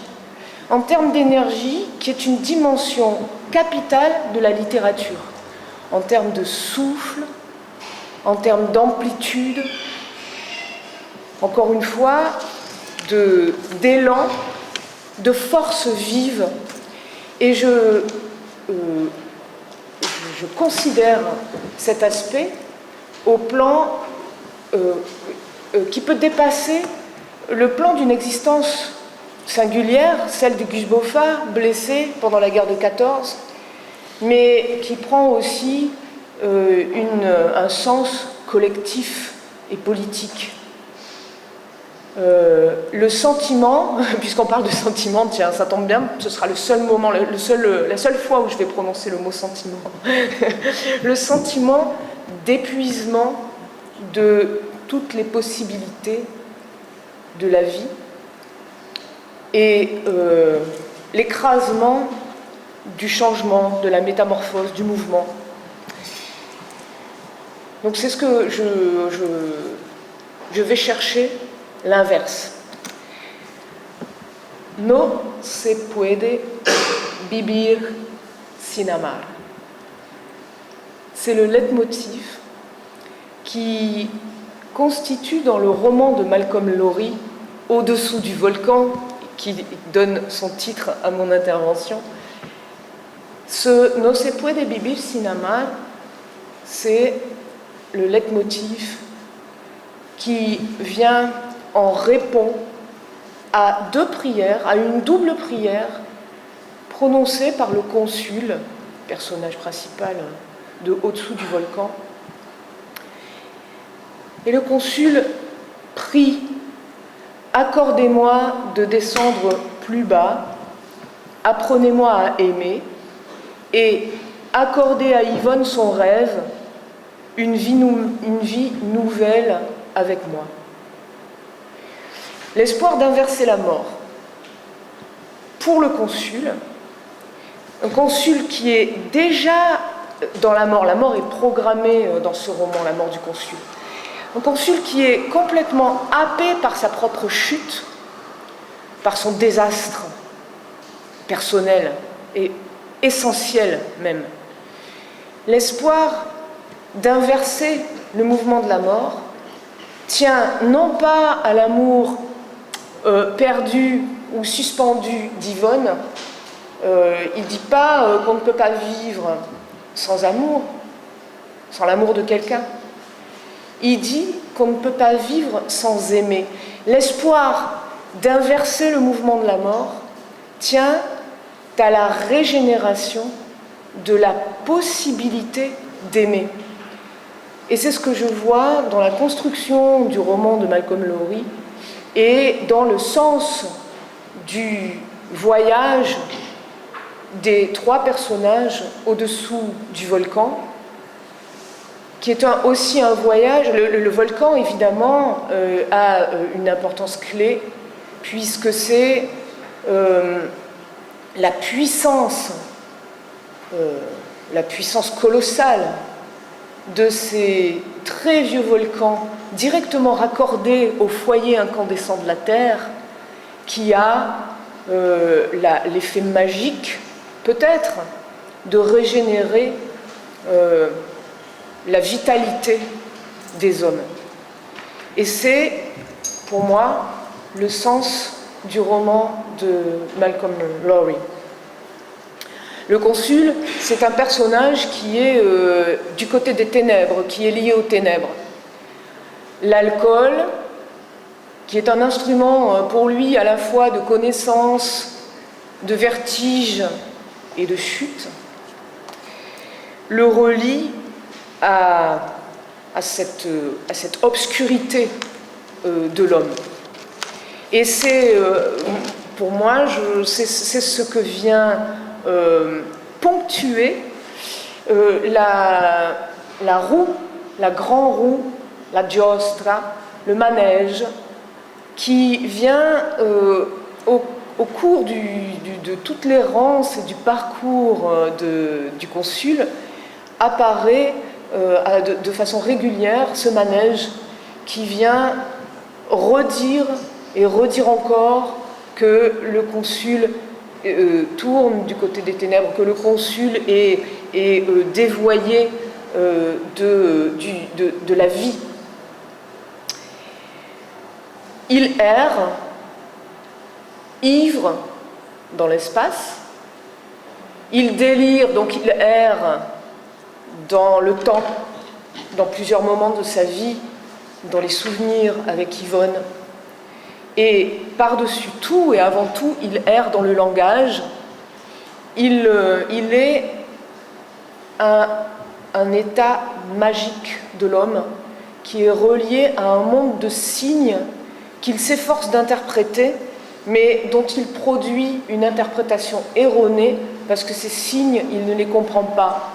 En termes d'énergie, qui est une dimension capitale de la littérature. En termes de souffle, en termes d'amplitude, encore une fois, d'élan, de force vive. Et je considère cet aspect au plan qui peut dépasser le plan d'une existence singulière, celle de Gus Boffa, blessé pendant la guerre de 14, mais qui prend aussi un sens collectif et politique. Le sentiment, puisqu'on parle de sentiment, tiens, ça tombe bien, ce sera le seul moment, la seule fois où je vais prononcer le mot sentiment. Le sentiment d'épuisement de toutes les possibilités de la vie et l'écrasement du changement, de la métamorphose, du mouvement. Donc c'est ce que je vais chercher, l'inverse. No se puede vivir sin amar. C'est le leitmotiv qui constitue dans le roman de Malcolm Lowry, Au-dessous du volcan, qui donne son titre à mon intervention. Ce No se puede vivir sin amar, c'est le leitmotiv qui vient en répond à deux prières, à une double prière prononcée par le consul, personnage principal de Au-dessous du volcan. Et le consul prie: accordez-moi de descendre plus bas, apprenez-moi à aimer, et accordez à Yvonne son rêve, une vie nouvelle avec moi. L'espoir d'inverser la mort. Pour le consul, un consul qui est déjà dans la mort est programmée dans ce roman, la mort du consul. Un consul qui est complètement happé par sa propre chute, par son désastre personnel et essentiel même. L'espoir d'inverser le mouvement de la mort tient non pas à l'amour perdu ou suspendu d'Yvonne. Il ne dit pas qu'on ne peut pas vivre sans amour, sans l'amour de quelqu'un. Il dit qu'on ne peut pas vivre sans aimer. L'espoir d'inverser le mouvement de la mort tient à la régénération de la possibilité d'aimer. Et c'est ce que je vois dans la construction du roman de Malcolm Lowry et dans le sens du voyage des trois personnages au-dessous du volcan, qui est aussi un voyage. Le volcan, évidemment, a une importance clé, puisque c'est la puissance colossale de ces très vieux volcans directement raccordés au foyer incandescent de la Terre, qui a l'effet magique, peut-être, de régénérer la vitalité des hommes. Et c'est, pour moi, le sens du roman de Malcolm Lowry. Le consul, c'est un personnage qui est du côté des ténèbres, qui est lié aux ténèbres. L'alcool, qui est un instrument pour lui à la fois de connaissance, de vertige et de chute, le relie à cette obscurité de l'homme. Et c'est, pour moi, c'est ce que vient ponctuer la roue, la grande roue, la giostra, le manège, qui vient au cours de toute l'errance et du parcours du consul, apparaît de façon régulière ce manège qui vient redire et redire encore que le consul tourne du côté des ténèbres, que le consul est dévoyé de la vie. Il erre, ivre dans l'espace, il délire, donc il erre dans le temps, dans plusieurs moments de sa vie, dans les souvenirs avec Yvonne. Et par-dessus tout et avant tout, il erre dans le langage. Il est un état magique de l'homme qui est relié à un monde de signes qu'il s'efforce d'interpréter, mais dont il produit une interprétation erronée parce que ces signes, il ne les comprend pas.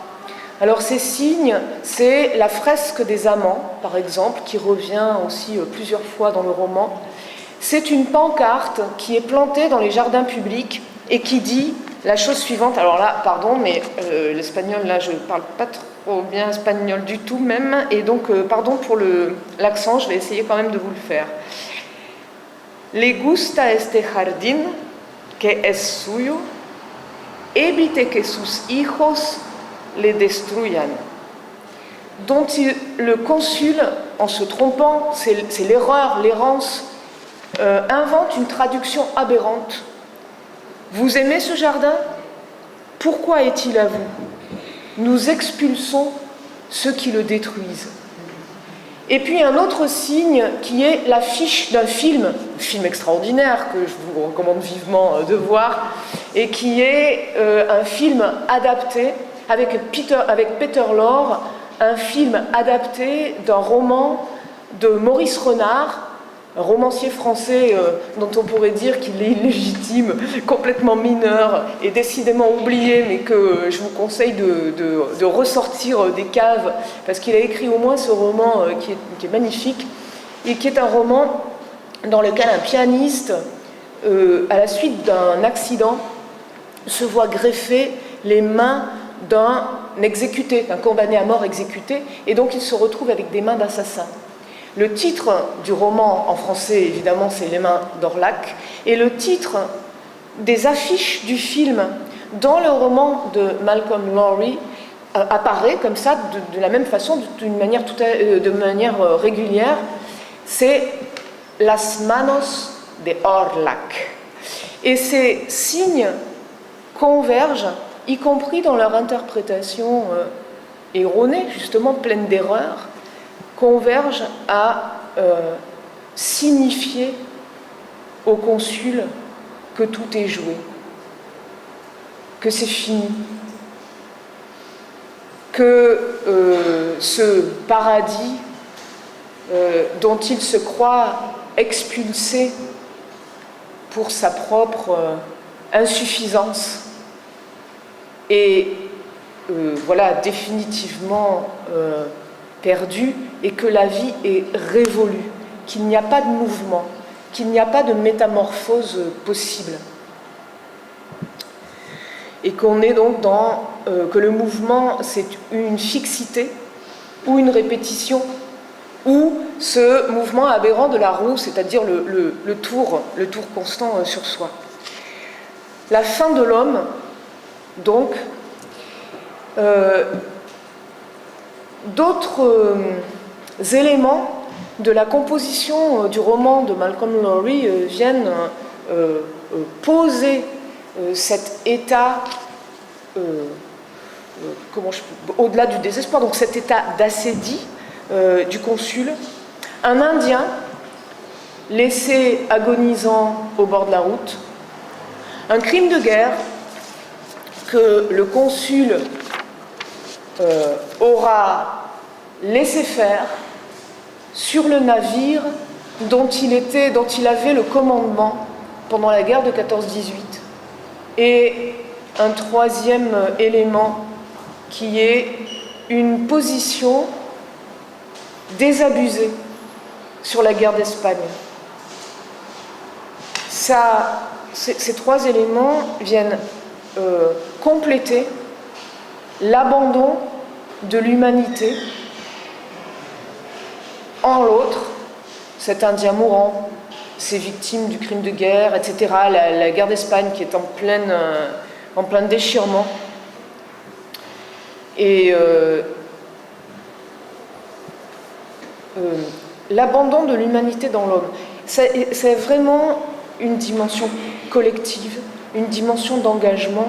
Alors ces signes, c'est la fresque des amants, par exemple, qui revient aussi plusieurs fois dans le roman. C'est une pancarte qui est plantée dans les jardins publics et qui dit la chose suivante. Alors là, pardon, mais l'espagnol, là, je ne parle pas trop bien espagnol du tout même, et donc, pardon pour l'accent, je vais essayer quand même de vous le faire. Le gusta este jardín que es suyo, evite que sus hijos le destruyan. Dont le consul, en se trompant, c'est l'erreur, l'errance, invente une traduction aberrante. Vous aimez ce jardin? Pourquoi est-il à vous? Nous expulsons ceux qui le détruisent. Et puis un autre signe qui est l'affiche d'un film extraordinaire que je vous recommande vivement de voir, et qui est un film adapté avec Peter Lorre, un film adapté d'un roman de Maurice Renard, un romancier français dont on pourrait dire qu'il est illégitime, complètement mineur et décidément oublié, mais que je vous conseille de ressortir des caves, parce qu'il a écrit au moins ce roman qui est magnifique, et qui est un roman dans lequel un pianiste, à la suite d'un accident, se voit greffer les mains d'un exécuté, d'un condamné à mort exécuté, et donc il se retrouve avec des mains d'assassin. Le titre du roman en français, évidemment, c'est Les mains d'Orlac, et le titre des affiches du film dans le roman de Malcolm Lowry apparaît comme ça, de la même façon, de manière régulière, c'est Las manos de Orlac. Et ces signes convergent, y compris dans leur interprétation erronée, justement pleine d'erreurs, convergent à signifier au consul que tout est joué, que c'est fini, que ce paradis dont il se croit expulsé pour sa propre insuffisance est voilà, définitivement perdu, et que la vie est révolue, qu'il n'y a pas de mouvement, qu'il n'y a pas de métamorphose possible. Et qu'on est donc que le mouvement, c'est une fixité ou une répétition, ou ce mouvement aberrant de la roue, c'est-à-dire le tour constant sur soi. La fin de l'homme, donc, d'autres éléments de la composition du roman de Malcolm Lowry viennent poser cet état, au-delà du désespoir, donc cet état d'assédie du consul, un Indien laissé agonisant au bord de la route, un crime de guerre que le consul aura laissé faire sur le navire dont il avait le commandement pendant la guerre de 14-18. Et un troisième élément qui est une position désabusée sur la guerre d'Espagne. Ces trois éléments viennent compléter l'abandon de l'humanité en l'autre, cet Indien mourant, ces victimes du crime de guerre, etc. La guerre d'Espagne qui est en plein déchirement. Et l'abandon de l'humanité dans l'homme, c'est vraiment une dimension collective, une dimension d'engagement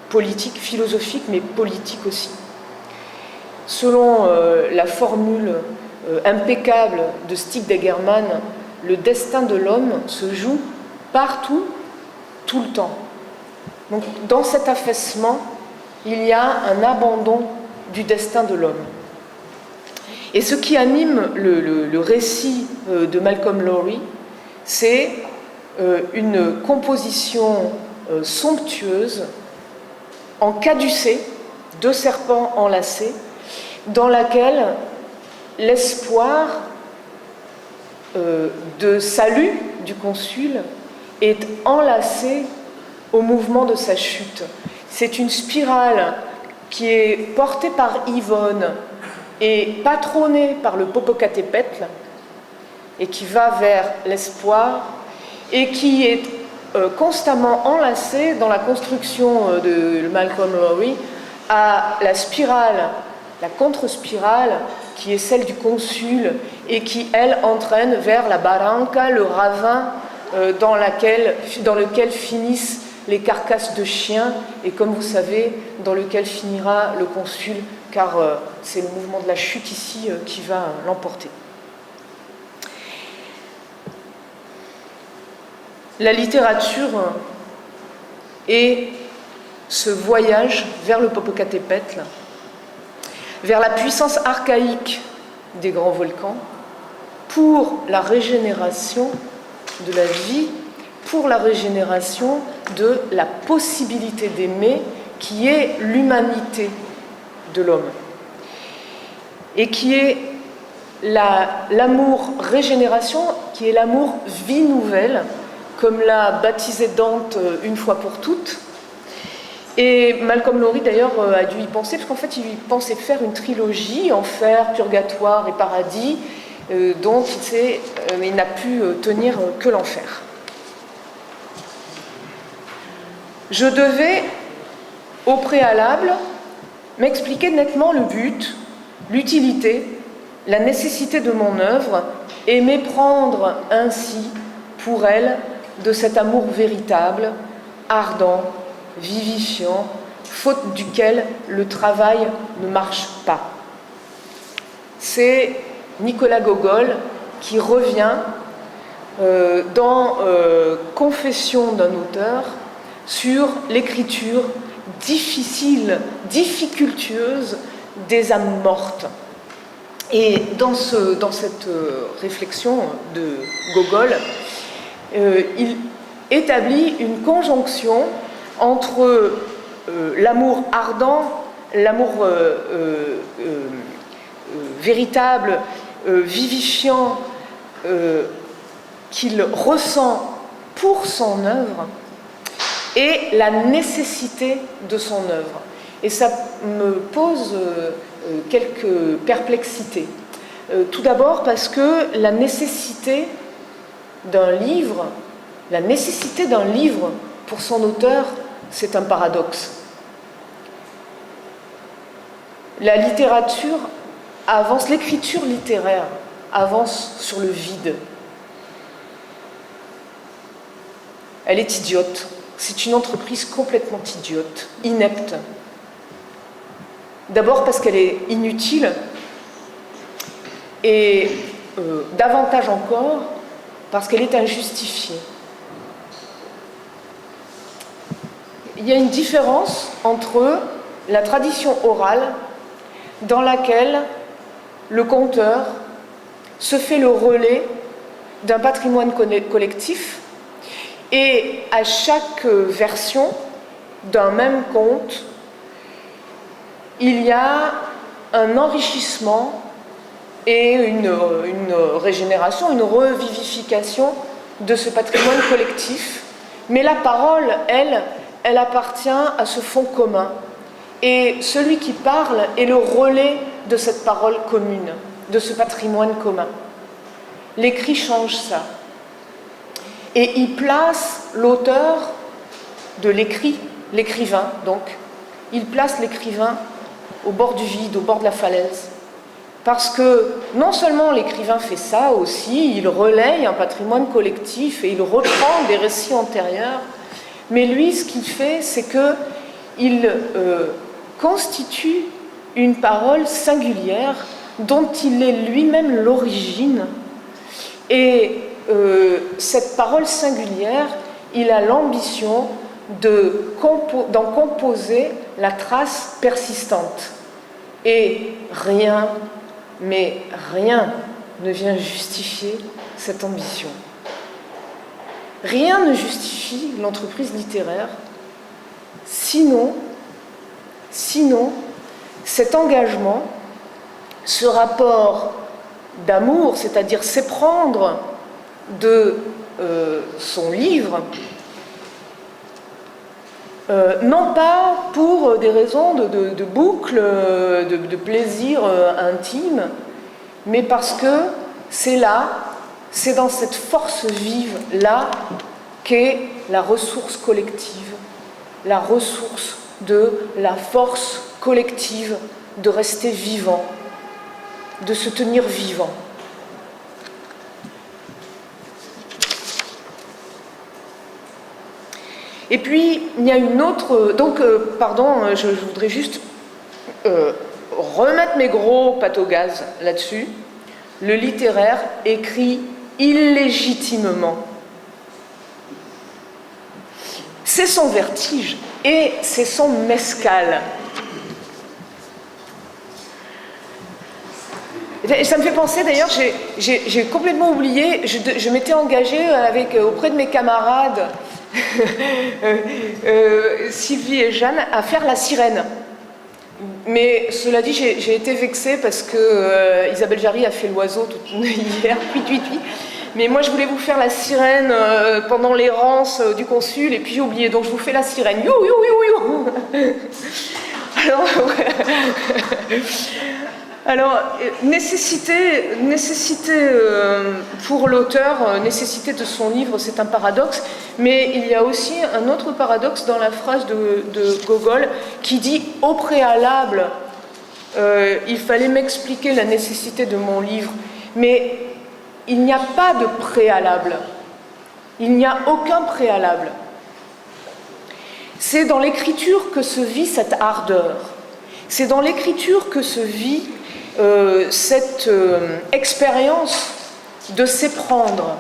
politique, philosophique, mais politique aussi. Selon la formule impeccable de Stig Dagerman, le destin de l'homme se joue partout, tout le temps. Donc, dans cet affaissement, il y a un abandon du destin de l'homme. Et ce qui anime le récit de Malcolm Lowry, c'est une composition somptueuse en caducée, de serpents enlacés, dans laquelle l'espoir de salut du consul est enlacé au mouvement de sa chute. C'est une spirale qui est portée par Yvonne et patronnée par le Popocatépetl et qui va vers l'espoir et qui est constamment enlacée dans la construction de Malcolm Lowry à la spirale, la contre-spirale qui est celle du consul et qui, elle, entraîne vers la barranca, le ravin dans lequel finissent les carcasses de chiens et, comme vous savez, dans lequel finira le consul, car c'est le mouvement de la chute ici qui va l'emporter. La littérature est ce voyage vers le Popocatépetl, vers la puissance archaïque des grands volcans, pour la régénération de la vie, pour la régénération de la possibilité d'aimer, qui est l'humanité de l'homme, et qui est l'amour régénération, qui est l'amour vie nouvelle, comme l'a baptisé Dante une fois pour toutes. Et Malcolm Lowry, d'ailleurs, a dû y penser, parce qu'en fait, il pensait faire une trilogie, Enfer, Purgatoire et Paradis, dont il n'a pu tenir que l'enfer. Je devais, au préalable, m'expliquer nettement le but, l'utilité, la nécessité de mon œuvre, et m'éprendre ainsi, pour elle, de cet amour véritable, ardent, vivifiant, faute duquel le travail ne marche pas. C'est Nicolas Gogol qui revient dans Confession d'un auteur sur l'écriture difficile, difficultueuse des âmes mortes. Et dans cette réflexion de Gogol, il établit une conjonction entre l'amour ardent, l'amour véritable, vivifiant, qu'il ressent pour son œuvre, et la nécessité de son œuvre. Et ça me pose quelques perplexités. Tout d'abord parce que la nécessité d'un livre pour son auteur, c'est un paradoxe. La littérature avance, l'écriture littéraire avance sur le vide. Elle est idiote. C'est une entreprise complètement idiote, inepte. D'abord parce qu'elle est inutile, et davantage encore parce qu'elle est injustifiée. Il y a une différence entre la tradition orale, dans laquelle le conteur se fait le relais d'un patrimoine collectif, et à chaque version d'un même conte, il y a un enrichissement et une régénération, une revivification de ce patrimoine collectif. Mais la parole, elle appartient à ce fond commun. Et celui qui parle est le relais de cette parole commune, de ce patrimoine commun. l'écrit change ça. Et il place l'auteur de l'écrit, l'écrivain donc, il place l'écrivain au bord du vide, au bord de la falaise. Parce que non seulement l'écrivain fait ça aussi, il relaye un patrimoine collectif et il reprend des récits antérieurs, mais lui, ce qu'il fait, c'est qu'il constitue une parole singulière dont il est lui-même l'origine. Et cette parole singulière, il a l'ambition d'en composer la trace persistante. Et rien, mais rien ne vient justifier cette ambition. Rien ne justifie l'entreprise littéraire, sinon cet engagement, ce rapport d'amour, c'est-à-dire s'éprendre de son livre, non pas pour des raisons de boucle, de plaisir intime, mais parce que c'est là, c'est dans cette force vive-là qu'est la ressource collective, la ressource de la force collective de rester vivant, de se tenir vivant. Et puis, il y a une autre... Donc, je voudrais juste remettre mes gros pâtes au gaz là-dessus. Le littéraire écrit illégitimement. C'est son vertige et c'est son mescal. Ça me fait penser, d'ailleurs, j'ai complètement oublié, je m'étais engagée auprès de mes camarades, Sylvie et Jeanne, à faire la sirène. Mais cela dit, j'ai été vexée parce que Isabelle Jarry a fait l'oiseau hier, puis. Mais moi, je voulais vous faire la sirène pendant l'errance du consul, et puis j'ai oublié, donc je vous fais la sirène. You, you, you, you. Alors, nécessité pour l'auteur, nécessité de son livre, c'est un paradoxe, mais il y a aussi un autre paradoxe dans la phrase de Gogol qui dit « au préalable, il fallait m'expliquer la nécessité de mon livre ». Mais il n'y a pas de préalable, il n'y a aucun préalable. C'est dans l'écriture que se vit cette ardeur, c'est dans l'écriture que se vit cette expérience de s'éprendre,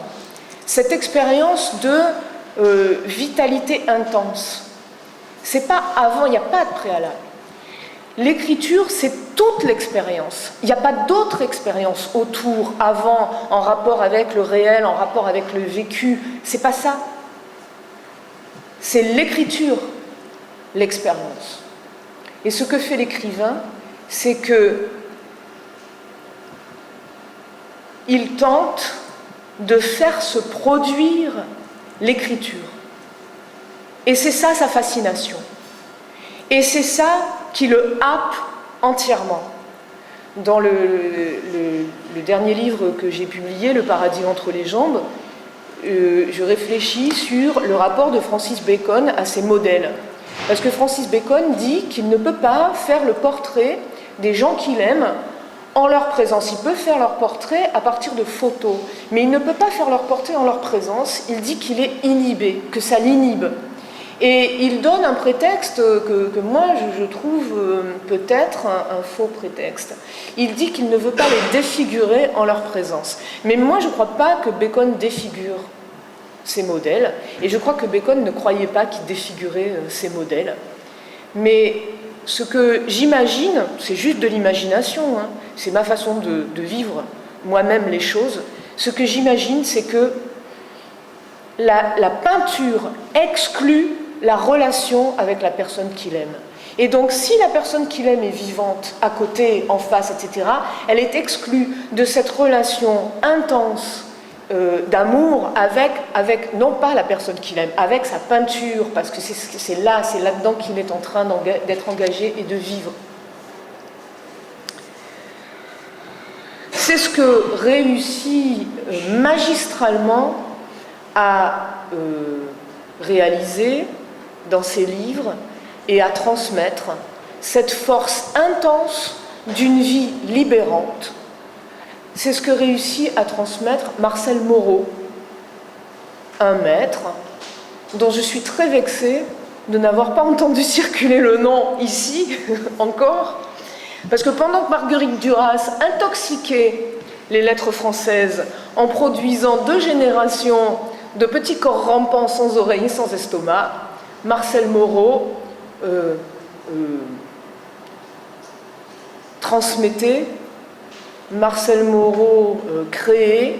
cette expérience de vitalité intense. C'est pas avant, il n'y a pas de préalable. L'écriture, c'est toute l'expérience. Il n'y a pas d'autre expérience autour, avant, en rapport avec le réel, en rapport avec le vécu. C'est pas ça. C'est l'écriture, l'expérience. Et ce que fait l'écrivain, c'est que il tente de faire se produire l'écriture. Et c'est ça sa fascination. Et c'est ça qui le happe entièrement. Dans le dernier livre que j'ai publié, Le paradis entre les jambes, je réfléchis sur le rapport de Francis Bacon à ses modèles. Parce que Francis Bacon dit qu'il ne peut pas faire le portrait des gens qu'il aime en leur présence. Il peut faire leur portrait à partir de photos, mais il ne peut pas faire leur portrait en leur présence. Il dit qu'il est inhibé, que ça l'inhibe. Et il donne un prétexte que moi je trouve peut-être un faux prétexte. Il dit qu'il ne veut pas les défigurer en leur présence. Mais moi je ne crois pas que Bacon défigure ses modèles, et je crois que Bacon ne croyait pas qu'il défigurait ses modèles. Mais ce que j'imagine, c'est juste de l'imagination, hein, c'est ma façon de vivre moi-même les choses, ce que j'imagine, c'est que la peinture exclut la relation avec la personne qu'il aime. Et donc, si la personne qu'il aime est vivante, à côté, en face, etc., elle est exclue de cette relation intense d'amour avec, non pas la personne qu'il aime, avec sa peinture, parce que c'est là-dedans qu'il est en train d'être engagé et de vivre. C'est ce que réussit magistralement à réaliser dans ses livres et à transmettre cette force intense d'une vie libérante. C'est ce que réussit à transmettre Marcel Moreau, un maître dont je suis très vexée de n'avoir pas entendu circuler le nom ici encore, parce que pendant que Marguerite Duras intoxiquait les lettres françaises en produisant 2 générations de petits corps rampants sans oreilles et sans estomac, Marcel Moreau transmettait, Marcel Moreau créait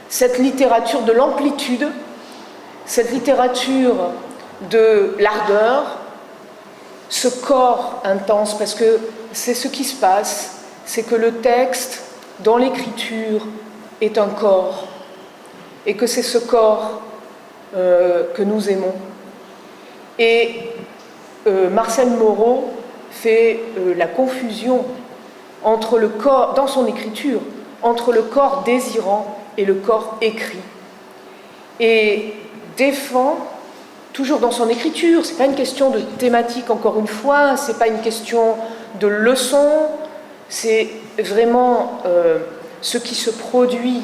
cette littérature de l'amplitude, cette littérature de l'ardeur, ce corps intense, parce que c'est ce qui se passe, c'est que le texte, dans l'écriture, est un corps, et que c'est ce corps que nous aimons. Et Marcel Moreau fait la confusion entre le corps, dans son écriture, entre le corps désirant et le corps écrit. Et défend, toujours dans son écriture, c'est pas une question de thématique encore une fois, c'est pas une question de leçon, c'est vraiment ce qui se produit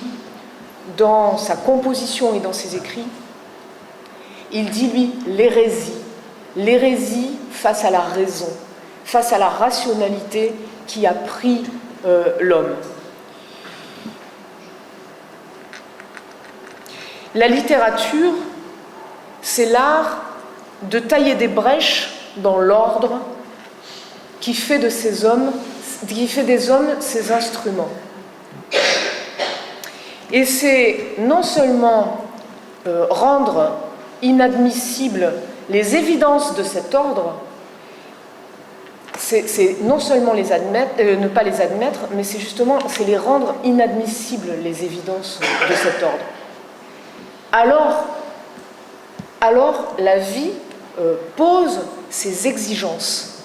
dans sa composition et dans ses écrits. Il dit, lui, l'hérésie face à la raison, face à la rationalité qui a pris l'homme. La littérature, c'est l'art de tailler des brèches dans l'ordre qui fait des hommes ses instruments. Et c'est non seulement rendre inadmissibles les évidences de cet ordre, c'est non seulement ne pas les admettre, mais c'est les rendre inadmissibles, les évidences de cet ordre. Alors la vie pose ses exigences.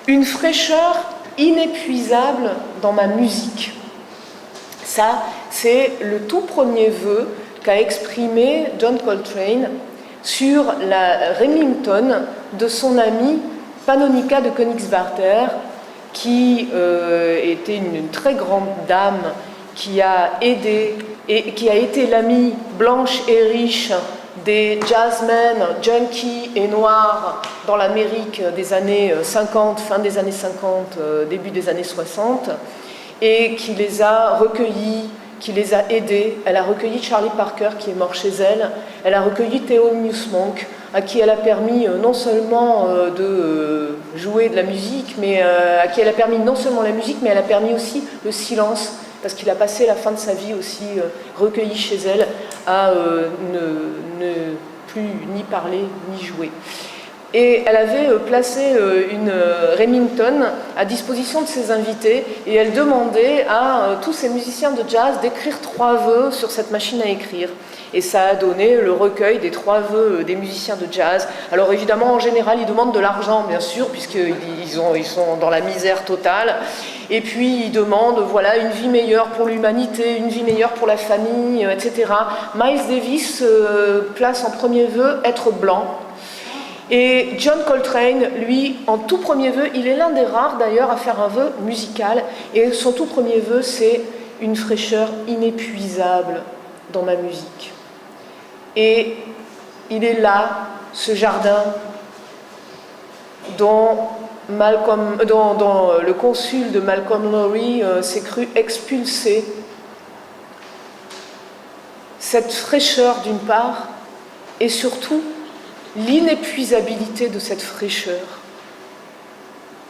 Une fraîcheur inépuisable dans ma musique. Ça, c'est le tout premier vœu qu'a exprimé John Coltrane sur la Remington de son amie Panonica de Königswarter, qui était une très grande dame qui a aidé et qui a été l'amie blanche et riche des jazzmen, junkies et noirs dans l'Amérique des années 50, fin des années 50, début des années 60, et qui les a recueillis, qui les a aidés. Elle a recueilli Charlie Parker, qui est mort chez elle. Elle a recueilli Thelonious Monk, à qui elle a permis non seulement de jouer de la musique, mais à qui elle a permis non seulement la musique, mais elle a permis aussi le silence, parce qu'il a passé la fin de sa vie aussi recueilli chez elle à ne plus ni parler ni jouer. Et elle avait placé une Remington à disposition de ses invités, et elle demandait à tous ces musiciens de jazz d'écrire 3 vœux sur cette machine à écrire. Et ça a donné le recueil des 3 vœux des musiciens de jazz. Alors évidemment, en général, ils demandent de l'argent, bien sûr, puisqu'ils sont dans la misère totale. Et puis ils demandent, voilà, une vie meilleure pour l'humanité, une vie meilleure pour la famille, etc. Miles Davis place en premier vœu être blanc. Et John Coltrane, lui, en tout premier vœu, il est l'un des rares d'ailleurs à faire un vœu musical, et son tout premier vœu, c'est une fraîcheur inépuisable dans ma musique. Et il est là, ce jardin dont le consul de Malcolm Lowry s'est cru expulsé. Cette fraîcheur d'une part, et surtout l'inépuisabilité de cette fraîcheur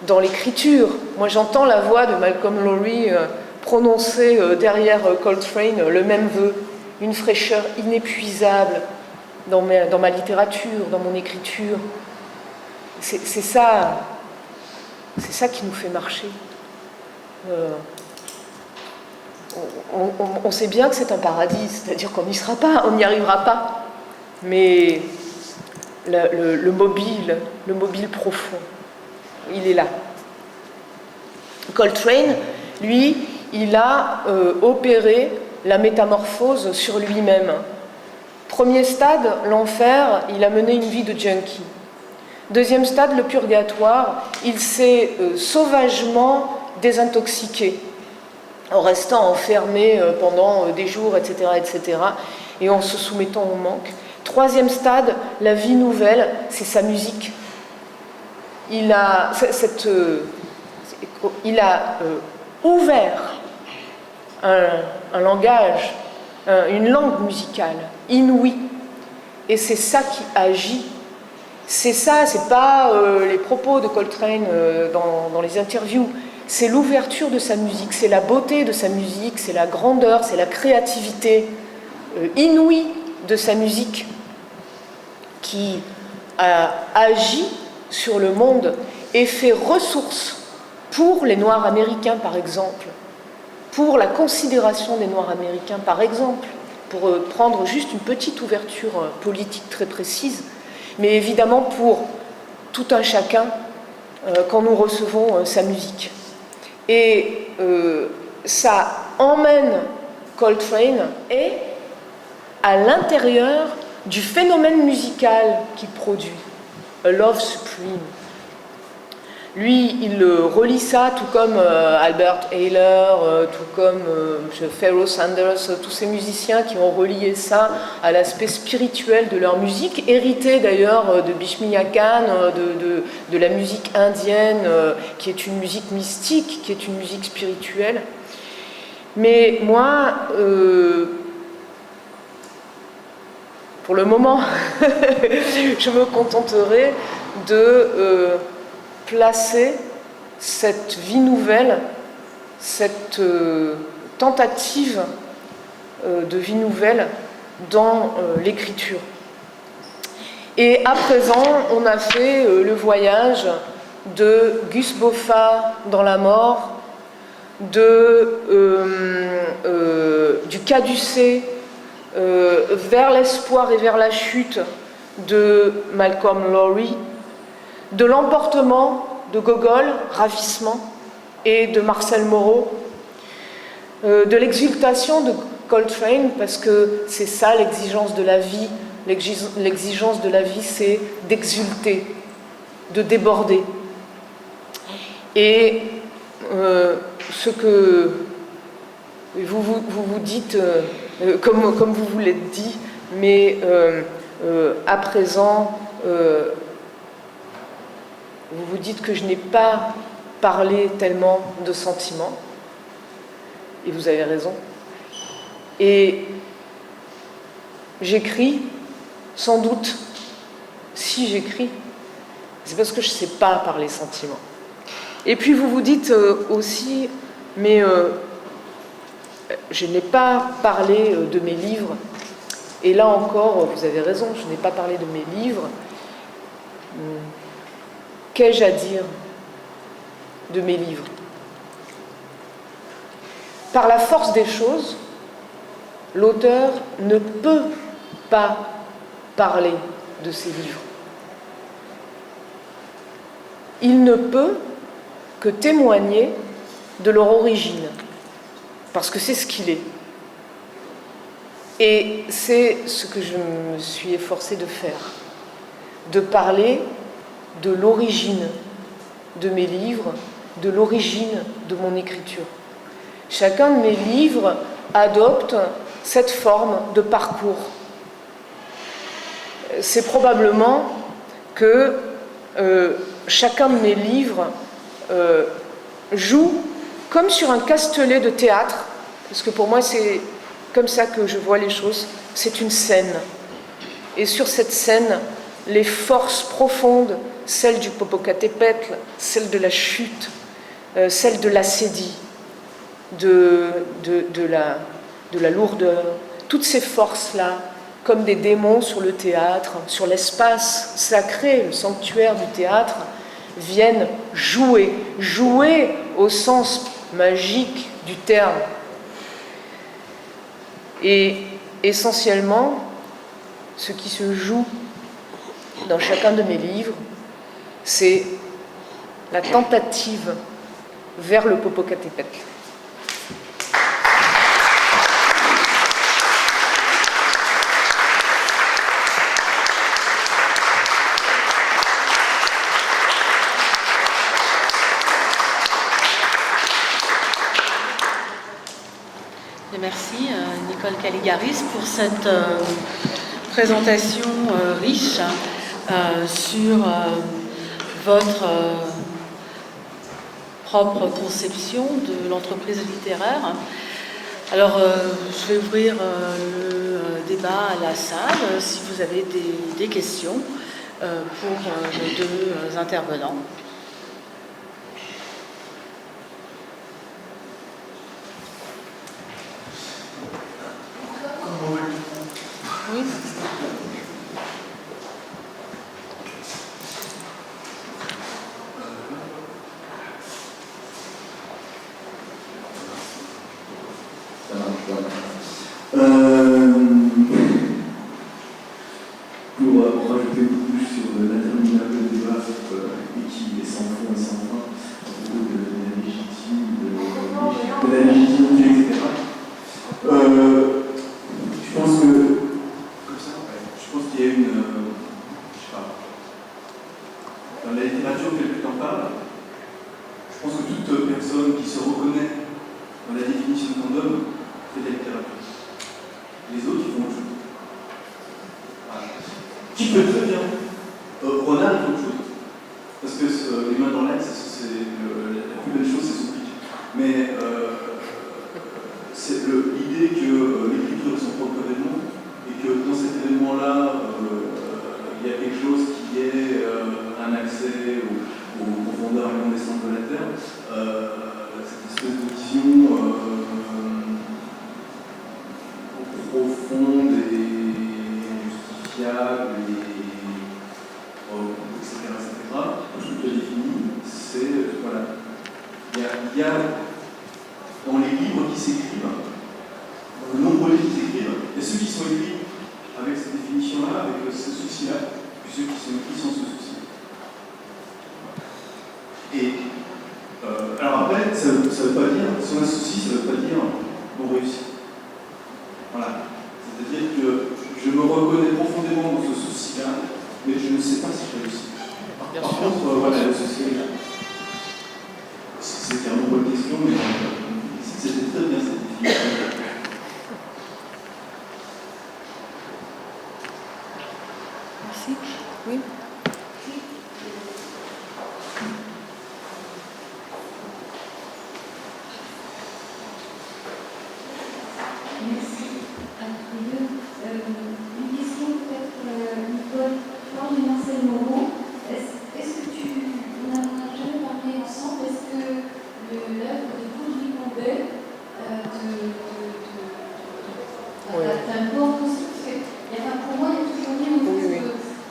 dans l'écriture. Moi, j'entends la voix de Malcolm Lowry prononcer derrière Coltrane le même vœu, une fraîcheur inépuisable dans ma littérature, dans mon écriture. C'est ça qui nous fait marcher. On sait bien que c'est un paradis, c'est-à-dire qu'on n'y sera pas, on n'y arrivera pas. Mais le mobile profond, il est là. Coltrane, lui, il a opéré la métamorphose sur lui-même. Premier stade, l'enfer, il a mené une vie de junkie. Deuxième stade, le purgatoire, il s'est sauvagement désintoxiqué, en restant enfermé pendant des jours, etc., etc., et en se soumettant au manque. Troisième stade, la vie nouvelle, c'est sa musique. Il a ouvert un langage, une langue musicale inouïe. Et c'est ça qui agit. C'est ça, c'est pas les propos de Coltrane dans les interviews. C'est l'ouverture de sa musique, c'est la beauté de sa musique, c'est la grandeur, c'est la créativité inouïe de sa musique qui a agi sur le monde et fait ressource pour les Noirs américains, par exemple, pour la considération des Noirs américains, par exemple, pour prendre juste une petite ouverture politique très précise, mais évidemment pour tout un chacun quand nous recevons sa musique. Et ça emmène Coltrane et à l'intérieur du phénomène musical qu'il produit, A Love Supreme. Lui, il relie ça, tout comme Albert Ayler, tout comme Pharoah Sanders, tous ces musiciens qui ont relié ça à l'aspect spirituel de leur musique, hérité d'ailleurs de Bhishmiya Khan, de la musique indienne, qui est une musique mystique, qui est une musique spirituelle. Mais moi, pour le moment, je me contenterai de placer cette vie nouvelle, cette tentative de vie nouvelle dans l'écriture. Et à présent, on a fait le voyage de Gus Boffa dans la mort, du caducée vers l'espoir et vers la chute de Malcolm Lowry, de l'emportement de Gogol, Ravissement, et de Marcel Moreau, de l'exultation de Coltrane, parce que c'est ça l'exigence de la vie. L'exigence de la vie, c'est d'exulter, de déborder. Et ce que vous dites, comme vous vous l'êtes dit, mais à présent, vous vous dites que je n'ai pas parlé tellement de sentiments, et vous avez raison. Et j'écris, sans doute, si j'écris, c'est parce que je ne sais pas parler sentiments. Et puis vous vous dites aussi, mais je n'ai pas parlé de mes livres. Et là encore, vous avez raison, je n'ai pas parlé de mes livres. Qu'ai-je à dire de mes livres? Par la force des choses, l'auteur ne peut pas parler de ses livres. Il ne peut que témoigner de leur origine, parce que c'est ce qu'il est. Et c'est ce que je me suis efforcée de faire, de parler de l'origine de mes livres, de l'origine de mon écriture. Chacun de mes livres adopte cette forme de parcours. C'est probablement que chacun de mes livres joue comme sur un castelet de théâtre, parce que pour moi c'est comme ça que je vois les choses, c'est une scène. Et sur cette scène, les forces profondes, celles du Popocatépetl, celles de la chute, celles de l'acédie, de la lourdeur, toutes ces forces-là, comme des démons sur le théâtre, sur l'espace sacré, le sanctuaire du théâtre, viennent jouer au sens magique du terme. Et essentiellement, ce qui se joue dans chacun de mes livres, c'est la tentative vers le Popocatépetl. Et merci Nicole Caligaris pour cette présentation riche sur votre propre conception de l'entreprise littéraire. Alors, je vais ouvrir le débat à la salle si vous avez des questions pour nos deux intervenants. Oui. Pour rajouter beaucoup plus sur l'interminable débat et qui est sans fond et sans fin à propos de la légitimité, etc. Je pense que, comme ça, je pense qu'il y a une, je sais pas, dans la littérature telle que tu en parles, je pense que toute personne qui se reconnaît dans la définition qu'on donne fait de la littérature. Les autres, ils font autre chose. Voilà. Qui peut très bien. Ronald fait autre chose. Parce que les mains dans l'air, c'est la plus belle chose, c'est son pic. Mais c'est l'idée que l'écriture est son propre événement et que dans cet événement-là, il y a quelque chose qui est un accès aux profondeurs incandescentes de la Terre, cette espèce de vision profonde et injustifiable, etc. Tout ce que tu as défini, c'est, voilà, il y a dans les livres qui s'écrivent, dans le nombre de livres qui s'écrivent, il y a ceux qui sont écrits avec cette définition-là, avec ce souci-là, puis ceux qui sont écrits sans ce souci. Et alors après, ça veut pas dire, si on a ce souci, ça veut pas dire on réussit. Voilà. C'est-à-dire que je me reconnais profondément dans ce souci-là, mais je ne sais pas si je réussis. Par contre, voilà, le souci là. C'était une bonne question, mais c'était très bien cette définition. Merci. Oui. Merci à tous les deux. Une question peut-être, Nicole, Flore de Marcel Moreau. Est-ce que on n'a jamais parlé ensemble, est-ce que l'œuvre de Claude Louis t'as un peu aussi, parce que pour moi, il y a toujours eu une espèce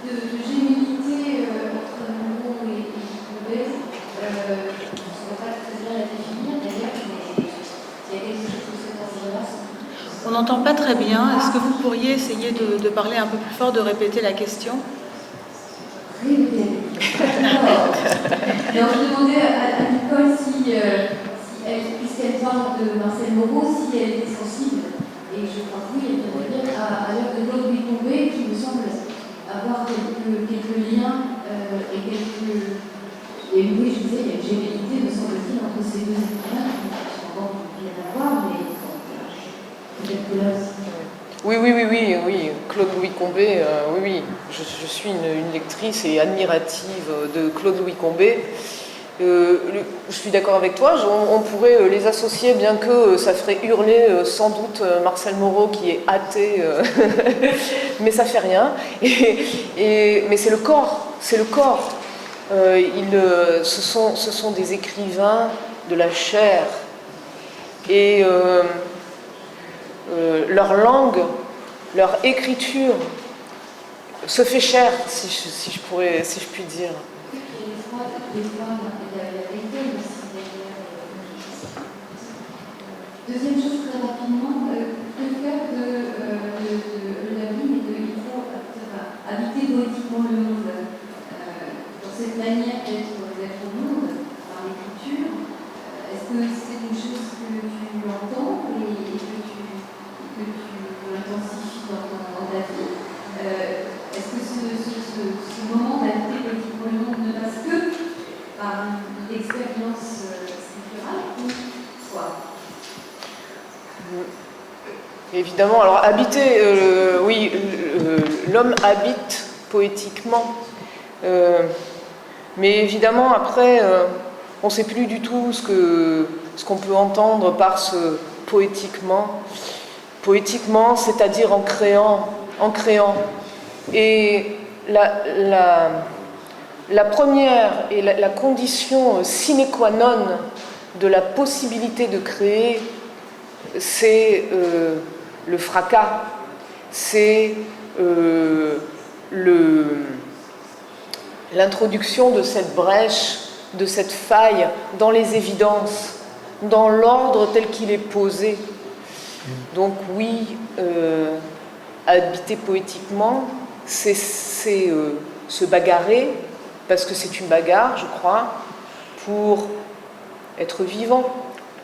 de gémellité entre Moreau et Combet. Je ne saurais pas très bien la définir d'ailleurs, mais il y a quelque chose de cet ordre-là. On n'entend pas très bien. Est-ce que vous pourriez essayer de parler un peu plus fort, de répéter la question? Oui, alors, je demandais à Nicole si elle, puisqu'elle parle de Marcel Moreau, si elle était sensible, et je crois que oui, elle devrait dire, à l'œuvre de Claude Louis Combet, qui me semble avoir quelques liens et quelques. Et oui, je disais, il y a une gémellité, me semble-t-il, entre ces deux écrivains qui n'ont rien à voir, mais peut-être que là aussi. Oui, Claude Louis Combet, oui. Je suis une lectrice et admirative de Claude Louis Combet. Je suis d'accord avec toi, on pourrait les associer, bien que ça ferait hurler sans doute Marcel Moreau qui est athée, mais ça fait rien. Mais c'est le corps, ce sont des écrivains de la chair. Et leur langue, leur écriture se fait chair, si je puis dire. Deuxième chose, très rapidement, le cœur de la vie et de il faut habiter poétiquement le monde. Dans cette manière d'être au monde, par l'écriture, évidemment. Alors, habiter, oui, l'homme habite poétiquement. Mais évidemment, après, on ne sait plus du tout ce qu'on peut entendre par ce poétiquement. Poétiquement, c'est-à-dire en créant. Et la première et la condition sine qua non de la possibilité de créer, c'est le fracas, c'est l'introduction de cette brèche, de cette faille dans les évidences, dans l'ordre tel qu'il est posé. Donc oui, habiter poétiquement, c'est se bagarrer, parce que c'est une bagarre, je crois, pour être vivant,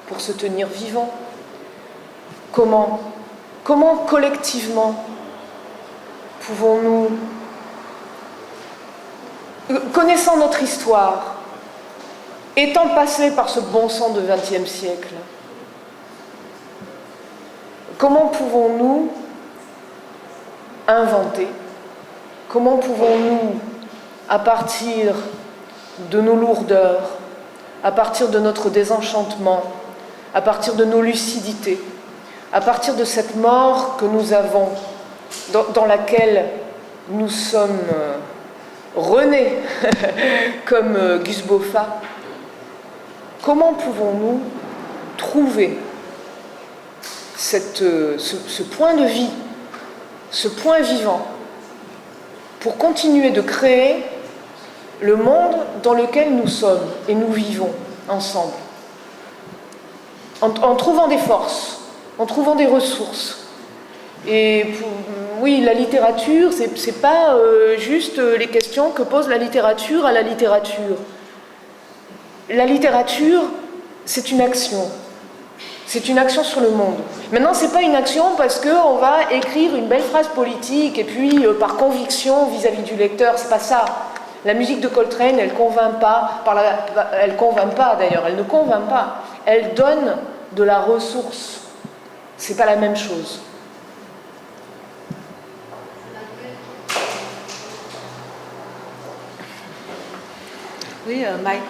pour se tenir vivant. Comment collectivement pouvons-nous, connaissant notre histoire, étant passé par ce bon sang de XXe siècle, comment pouvons-nous inventer? Comment pouvons-nous, à partir de nos lourdeurs, à partir de notre désenchantement, à partir de nos lucidités, à partir de cette mort que nous avons, dans laquelle nous sommes renés, comme Gus Boffa, comment pouvons-nous trouver ce point de vie, ce point vivant, pour continuer de créer le monde dans lequel nous sommes et nous vivons ensemble, en trouvant des forces, en trouvant des ressources. Et oui, la littérature, c'est pas juste les questions que pose la littérature à la littérature. La littérature, c'est une action. C'est une action sur le monde. Maintenant, c'est pas une action parce qu'on va écrire une belle phrase politique et puis par conviction vis-à-vis du lecteur, c'est pas ça. La musique de Coltrane, elle convainc pas, elle convainc pas d'ailleurs, elle ne convainc pas. Elle donne de la ressource. C'est pas la même chose. Oui, Michael.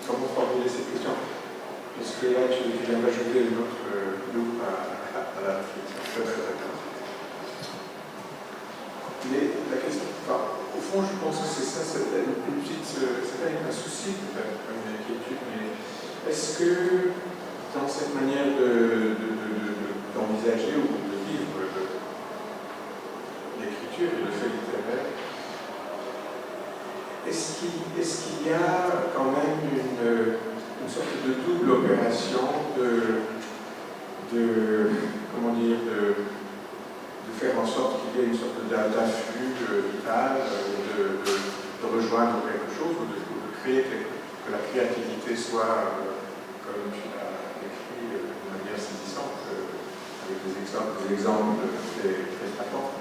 Comment formuler cette question? Parce que là, tu viens d'ajouter une autre loupe à la réflexion. Mais la question, au fond, je pense que c'est ça, c'est pas un souci, peut-être, une inquiétude, mais est-ce que dans cette manière d'envisager ou de vivre l'écriture et le fait littéraire, est-ce qu'il y a quand même une sorte de double opération de faire en sorte qu'il y ait une sorte d'afflux vital, de rejoindre quelque chose, ou de créer que la créativité soit, comme tu l'as écrit, de manière saisissante, avec des exemples très frappants.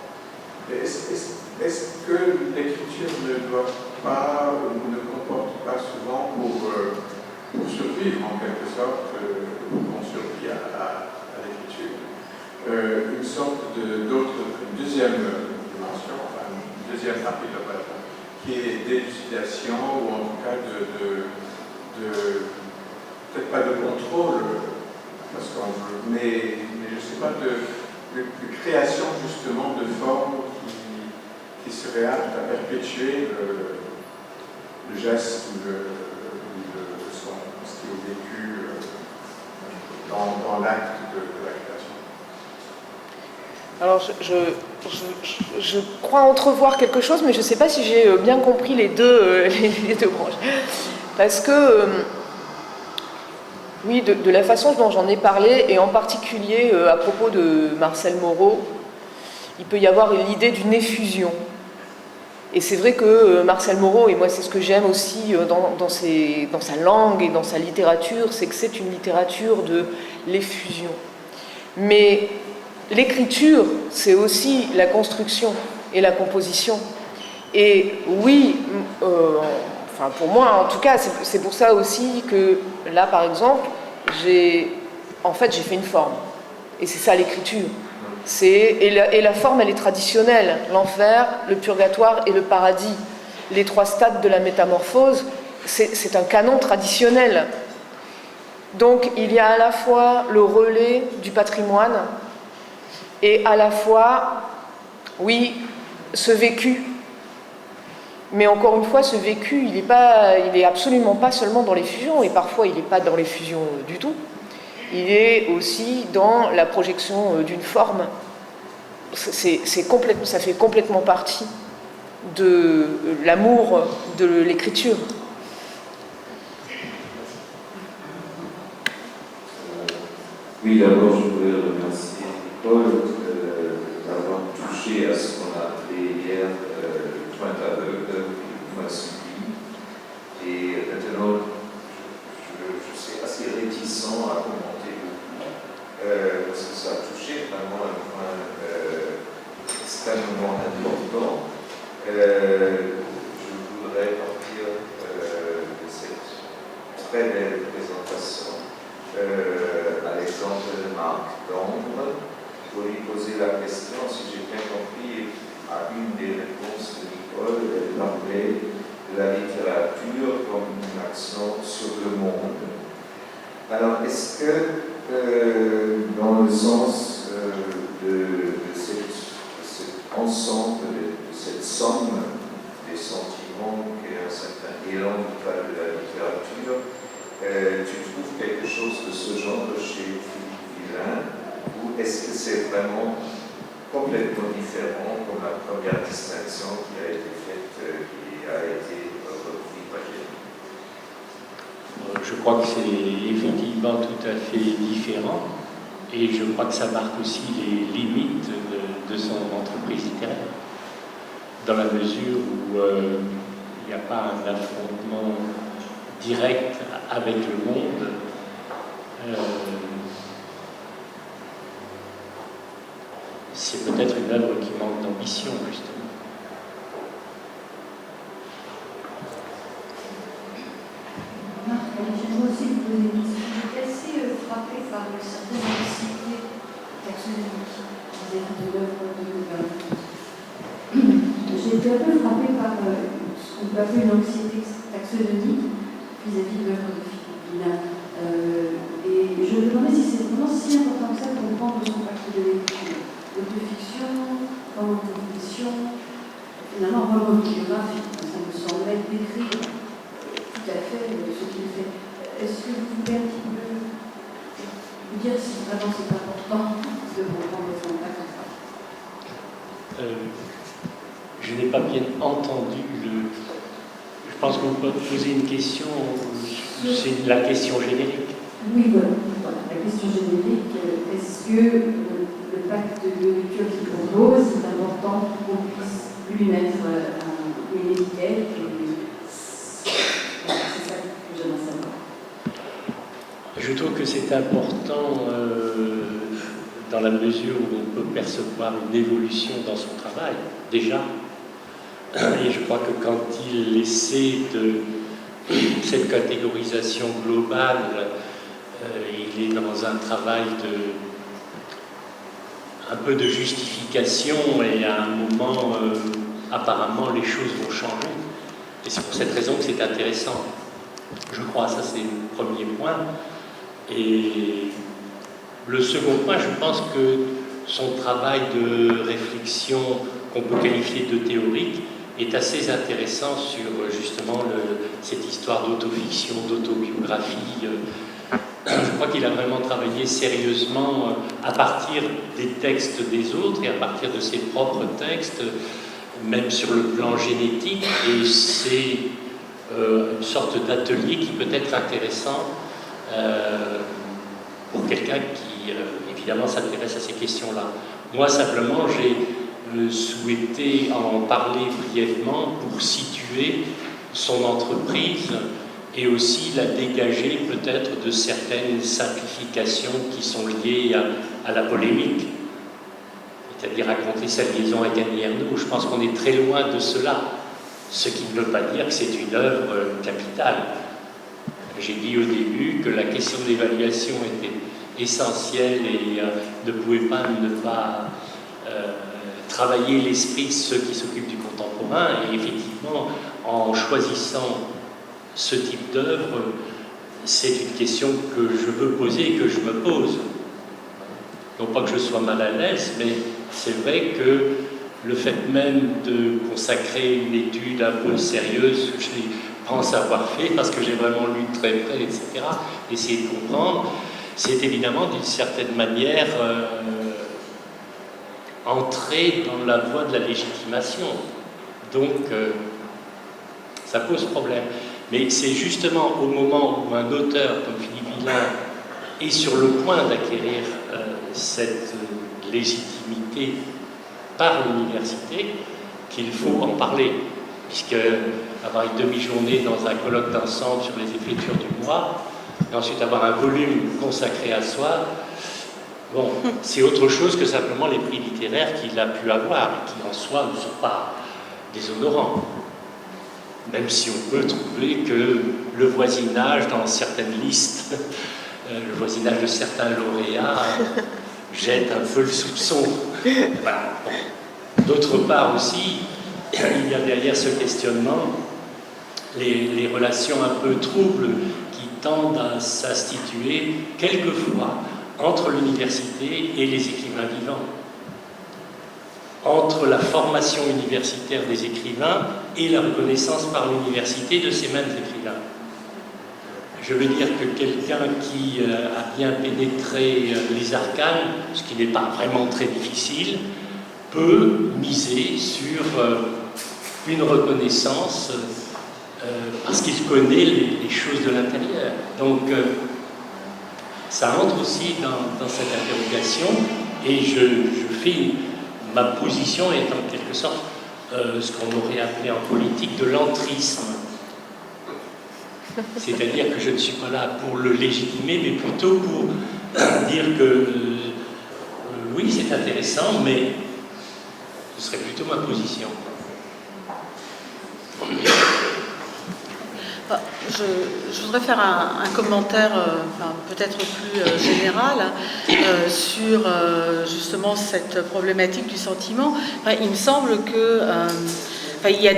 Est-ce que l'écriture ne doit pas, ou ne comporte pas souvent pour survivre en quelque sorte, on survit à l'écriture, une sorte une deuxième dimension, enfin une deuxième partie de l'opération, qui est d'élucidation, ou en tout cas peut-être pas de contrôle, mais je ne sais pas, de création justement de formes qui seraient aptes à perpétuer le geste ou ce qui est vécu dans l'acte de la création. Alors, je crois entrevoir quelque chose, mais je ne sais pas si j'ai bien compris les deux branches. Parce que, oui, de la façon dont j'en ai parlé, et en particulier à propos de Marcel Moreau, il peut y avoir l'idée d'une effusion. Et c'est vrai que Marcel Moreau, et moi c'est ce que j'aime aussi dans sa langue et dans sa littérature, c'est que c'est une littérature de l'effusion. Mais l'écriture, c'est aussi la construction et la composition. Et oui, enfin pour moi en tout cas, c'est pour ça aussi que là par exemple, en fait, j'ai fait une forme. Et c'est ça l'écriture. Et la forme, elle est traditionnelle. L'enfer, le purgatoire et le paradis. Les 3 stades de la métamorphose, c'est un canon traditionnel. Donc, il y a à la fois le relais du patrimoine et à la fois, oui, ce vécu. Mais encore une fois, ce vécu, il est absolument pas seulement dans les fusions, et parfois il n'est pas dans les fusions du tout. Il est aussi dans la projection d'une forme. Ça fait complètement partie de l'amour de l'écriture. Oui, d'abord, je voudrais remercier Nicole d'avoir touché à ce qu'on a appelé hier le point aveugle, le point subi. Et maintenant, je suis assez réticent à commenter beaucoup, parce que ça a touché vraiment un point extrêmement important. Je voudrais partir de cette très belle présentation à l'exemple de Marc D'Andre, pour lui poser la question, si j'ai bien compris, à une des réponses de Nicole, elle parlait de la littérature comme une action sur le monde. Alors, est-ce que, dans le sens de cet ensemble, de cette somme des sentiments qui est un certain élan vital de la littérature, tu trouves quelque chose de ce genre chez Philippe Villain, ou est-ce que c'est vraiment complètement différent comme la première distinction qui a été faite, qui a été reprise par Jérémie? Je crois que c'est effectivement tout à fait différent, et je crois que ça marque aussi les limites de son entreprise littéraire, dans la mesure où il n'y a pas un affrontement direct avec le monde. C'est peut-être une œuvre qui manque d'ambition, justement. J'aimerais aussi vous poser une question. Je suis assez frappée par une certaine anxiété taxonomique vis-à-vis de l'œuvre de Gauguin. J'ai été un peu frappée par ce qu'on peut appeler une anxiété taxonomique vis-à-vis de l'œuvre de Philippe Villain. Et je me demandais si c'est vraiment si important que ça pour comprendre son pacte de lecture. Autofiction, non-autofiction, finalement vraiment biographique. Ça me semblait décrire tout à fait ce qu'il fait. Est-ce que vous pouvez un petit peu vous dire si vraiment c'est important de comprendre son pacte ou pas? Je n'ai pas bien entendu le... Je pense que vous pouvez poser une question, c'est la question générique. Oui, voilà. La question générique, est-ce que le pacte de lecture qu'il propose, c'est important qu'on puisse lui mettre une étiquette? C'est ça que j'aimerais savoir. Je trouve que c'est important dans la mesure où on peut percevoir une évolution dans son travail, déjà. Et je crois que quand il essaie de cette catégorisation globale, il est dans un travail un peu de justification, et à un moment, apparemment, les choses vont changer. Et c'est pour cette raison que c'est intéressant. Je crois, ça c'est le premier point. Et le second point, je pense que son travail de réflexion, qu'on peut qualifier de théorique, est assez intéressant sur justement cette histoire d'autofiction, d'autobiographie. Je crois qu'il a vraiment travaillé sérieusement à partir des textes des autres et à partir de ses propres textes, même sur le plan génétique, et c'est une sorte d'atelier qui peut être intéressant pour quelqu'un qui, évidemment, s'intéresse à ces questions-là. Moi, simplement, j'ai souhaité en parler brièvement pour situer son entreprise et aussi la dégager peut-être de certaines simplifications qui sont liées à la polémique, c'est-à-dire raconter sa liaison avec Annie Ernaux. Je pense qu'on est très loin de cela, ce qui ne veut pas dire que c'est une œuvre capitale. J'ai dit au début que la question de l'évaluation était essentielle et ne pouvait pas ne pas travailler l'esprit de ceux qui s'occupent du contemporain. Et effectivement, en choisissant ce type d'œuvre, c'est une question que je veux poser et que je me pose. Non pas que je sois mal à l'aise, mais c'est vrai que le fait même de consacrer une étude un peu sérieuse, je pense avoir fait, parce que j'ai vraiment lu de très près, etc., essayer de comprendre, c'est évidemment d'une certaine manière entrer dans la voie de la légitimation. Donc, ça pose problème. Mais c'est justement au moment où un auteur comme Philippe Villain est sur le point d'acquérir cette légitimité par l'université qu'il faut en parler, puisque avoir une demi-journée dans un colloque d'ensemble sur les écritures du mois, et ensuite avoir un volume consacré à soi, bon, c'est autre chose que simplement les prix littéraires qu'il a pu avoir, et qui en soi ne sont pas déshonorants. Même si on peut trouver que le voisinage dans certaines listes, le voisinage de certains lauréats jette un peu le soupçon. Voilà. D'autre part aussi, il y a derrière ce questionnement les relations un peu troubles qui tendent à s'instituer quelquefois entre l'université et les écrivains vivants, entre la formation universitaire des écrivains et la reconnaissance par l'université de ces mêmes écrivains. Je veux dire que quelqu'un qui a bien pénétré les arcanes, ce qui n'est pas vraiment très difficile, peut miser sur une reconnaissance parce qu'il connaît les choses de l'intérieur. Donc, ça entre aussi dans cette interrogation, et je fais ma position est en quelque sorte ce qu'on aurait appelé en politique de l'entrisme. C'est-à-dire que je ne suis pas là pour le légitimer, mais plutôt pour dire que oui, c'est intéressant, mais ce serait plutôt ma position. Je voudrais faire un commentaire peut-être plus général sur justement cette problématique du sentiment. Il me semble que il y a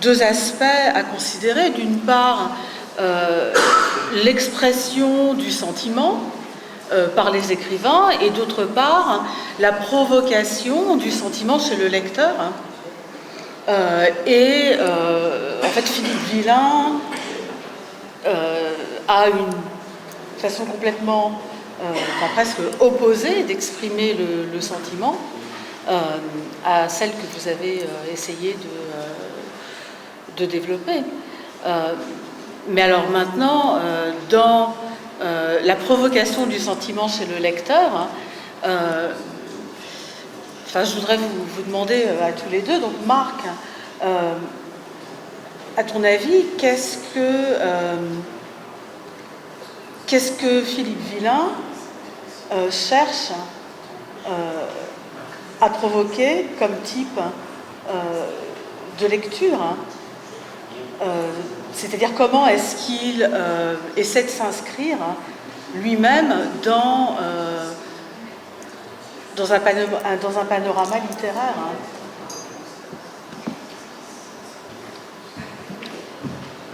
deux aspects à considérer. D'une part, l'expression du sentiment par les écrivains, et d'autre part, la provocation du sentiment chez le lecteur. En fait, Philippe Villain a une façon complètement, presque opposée d'exprimer le sentiment à celle que vous avez essayé de développer. Mais alors maintenant, dans la provocation du sentiment chez le lecteur, je voudrais vous demander à tous les deux, donc Marc, à ton avis, qu'est-ce que Philippe Villain cherche à provoquer comme type de lecture, c'est-à-dire comment est-ce qu'il essaie de s'inscrire lui-même dans un panorama littéraire.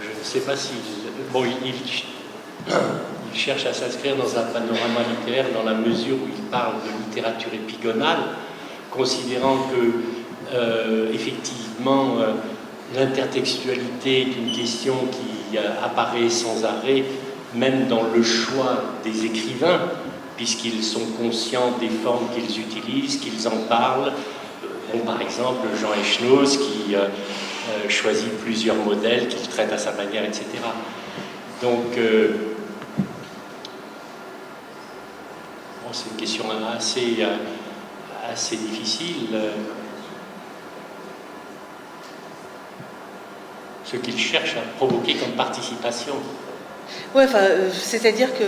Je ne sais pas s'il... Bon, il cherche à s'inscrire dans un panorama littéraire dans la mesure où il parle de littérature épigonale, considérant que, effectivement, l'intertextualité est une question qui apparaît sans arrêt, même dans le choix des écrivains, puisqu'ils sont conscients des formes qu'ils utilisent, qu'ils en parlent. Bon, par exemple, Jean Echenoz qui choisit plusieurs modèles qu'il traite à sa manière, etc. Donc, c'est une question assez difficile. Ce qu'il cherche à provoquer comme participation. Oui, c'est-à-dire que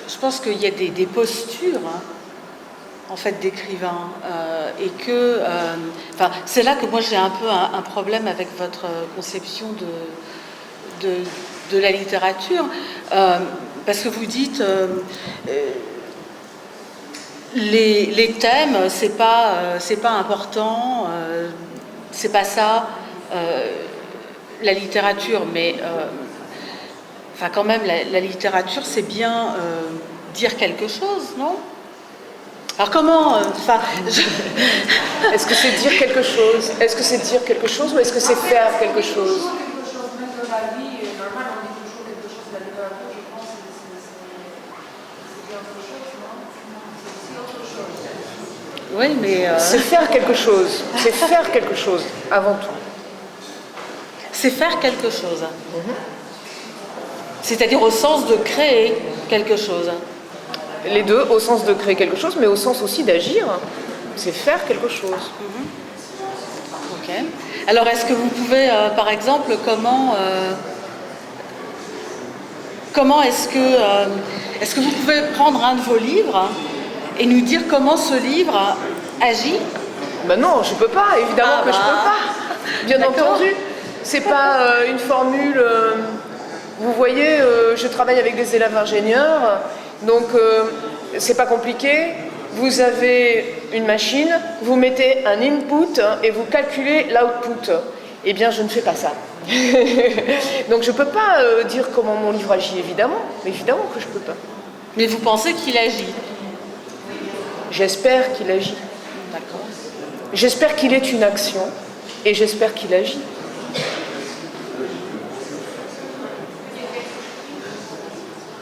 je pense qu'il y a des postures, en fait, d'écrivains, et que, c'est là que moi j'ai un peu un problème avec votre conception de la littérature, parce que vous dites les thèmes, c'est pas important, c'est pas ça la littérature, mais enfin quand même la littérature c'est bien dire quelque chose, non? Alors comment Est-ce que c'est dire quelque chose? Est-ce que c'est dire quelque chose ou est-ce que c'est faire quelque chose? Même dans la vie normale, on dit toujours quelque chose de la littérature, je pense que c'est autre chose, non? C'est autre chose. Oui, mais c'est faire quelque chose. C'est faire quelque chose avant tout. C'est faire quelque chose. C'est-à-dire au sens de créer quelque chose. Les deux, au sens de créer quelque chose, mais au sens aussi d'agir. C'est faire quelque chose. Ok. Alors, est-ce que vous pouvez, par exemple, comment est-ce que vous pouvez prendre un de vos livres et nous dire comment ce livre agit? Ben non, je peux pas. Évidemment que je peux pas. Bien entendu. C'est pas une formule. Vous voyez, je travaille avec des élèves ingénieurs, donc c'est pas compliqué. Vous avez une machine, vous mettez un input et vous calculez l'output. Eh bien, je ne fais pas ça. Donc, je peux pas dire comment mon livre agit, évidemment. Mais évidemment que je peux pas. Mais vous pensez qu'il agit? J'espère qu'il agit. D'accord. J'espère qu'il est une action et j'espère qu'il agit.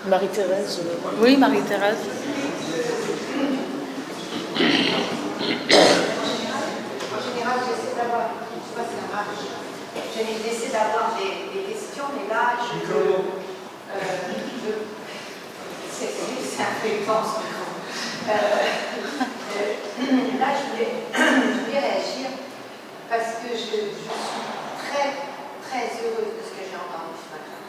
Marie-Thérèse. Oui, Marie-Thérèse. En général, j'essaie d'avoir, je sais pas si ça marche, j'essaie d'avoir des questions, mais là, c'est un peu intense. Là, je voulais réagir parce que je suis très, très heureuse de ce que j'ai entendu ce matin.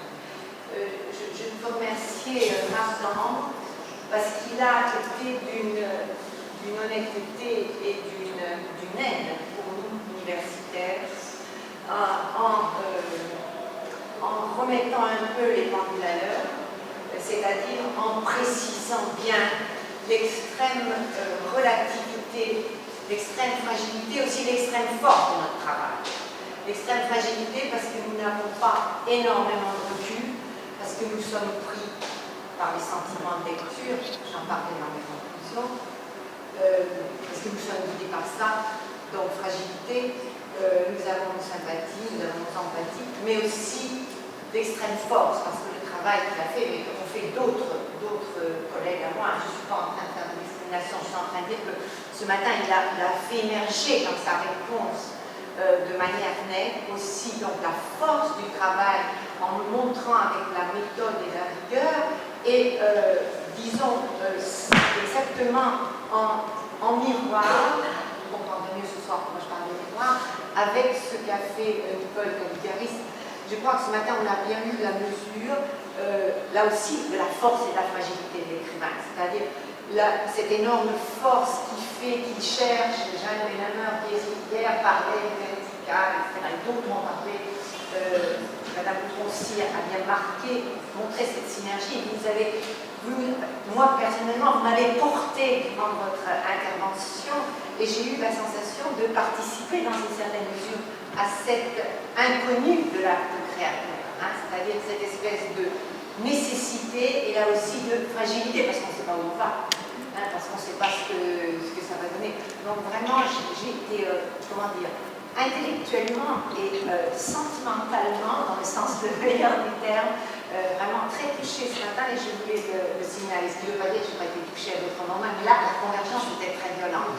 Je veux remercier Marc Dambre parce qu'il a été d'une honnêteté et d'une aide pour nous, universitaires, en remettant un peu les pendules à l'heure, c'est-à-dire en précisant bien l'extrême relativité, l'extrême fragilité, aussi l'extrême force de notre travail. L'extrême fragilité parce que nous n'avons pas énormément de recul, parce que nous sommes pris par les sentiments de lecture, j'en parlais dans mes conclusions, parce que nous sommes guidés par ça, donc fragilité, nous avons nos sympathies, nous avons nos empathies, mais aussi d'extrême force, parce que le travail qu'il a fait, mais qu'ont fait d'autres collègues à moi, je ne suis pas en train de faire de discrimination, je suis en train de dire que ce matin, il a fait émerger dans sa réponse de manière nette aussi donc la force du travail en nous montrant avec la méthode et la rigueur et disons exactement en miroir, vous comprendrez mieux ce soir quand je parle de miroir, avec ce qu'a fait Nicole Caligaris. Je crois que ce matin on a bien eu la mesure là aussi de la force et de la fragilité de l'écrivain, c'est-à-dire cette énorme force qui fait qu'il cherche, Jeanne Benhammer qui hier parlait verticale, etc. Et d'autres m'ont parlé, Madame Troncy a bien montré cette synergie. Moi personnellement, vous m'avez porté dans votre intervention et j'ai eu la sensation de participer dans une certaine mesure à cette inconnue de l'acte créateur, c'est-à-dire cette espèce de nécessité et là aussi de fragilité, parce qu'on ne sait pas où on va, parce qu'on ne sait pas ce que ça va donner. Donc vraiment, j'ai été, intellectuellement et sentimentalement, dans le sens le meilleur des termes, vraiment très touchée ce matin et je voulais le signaler. Ce qui ne veut pas dire que je n'ai pas été touchée à d'autres moments, mais là, la convergence était très violente.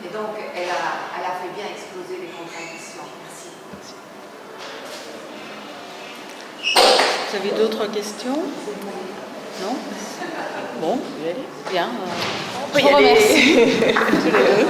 Et donc, elle a fait bien exploser les contradictions. Merci. Vous avez d'autres questions? Non? Bon, bien. On peut y aller. Tous les deux.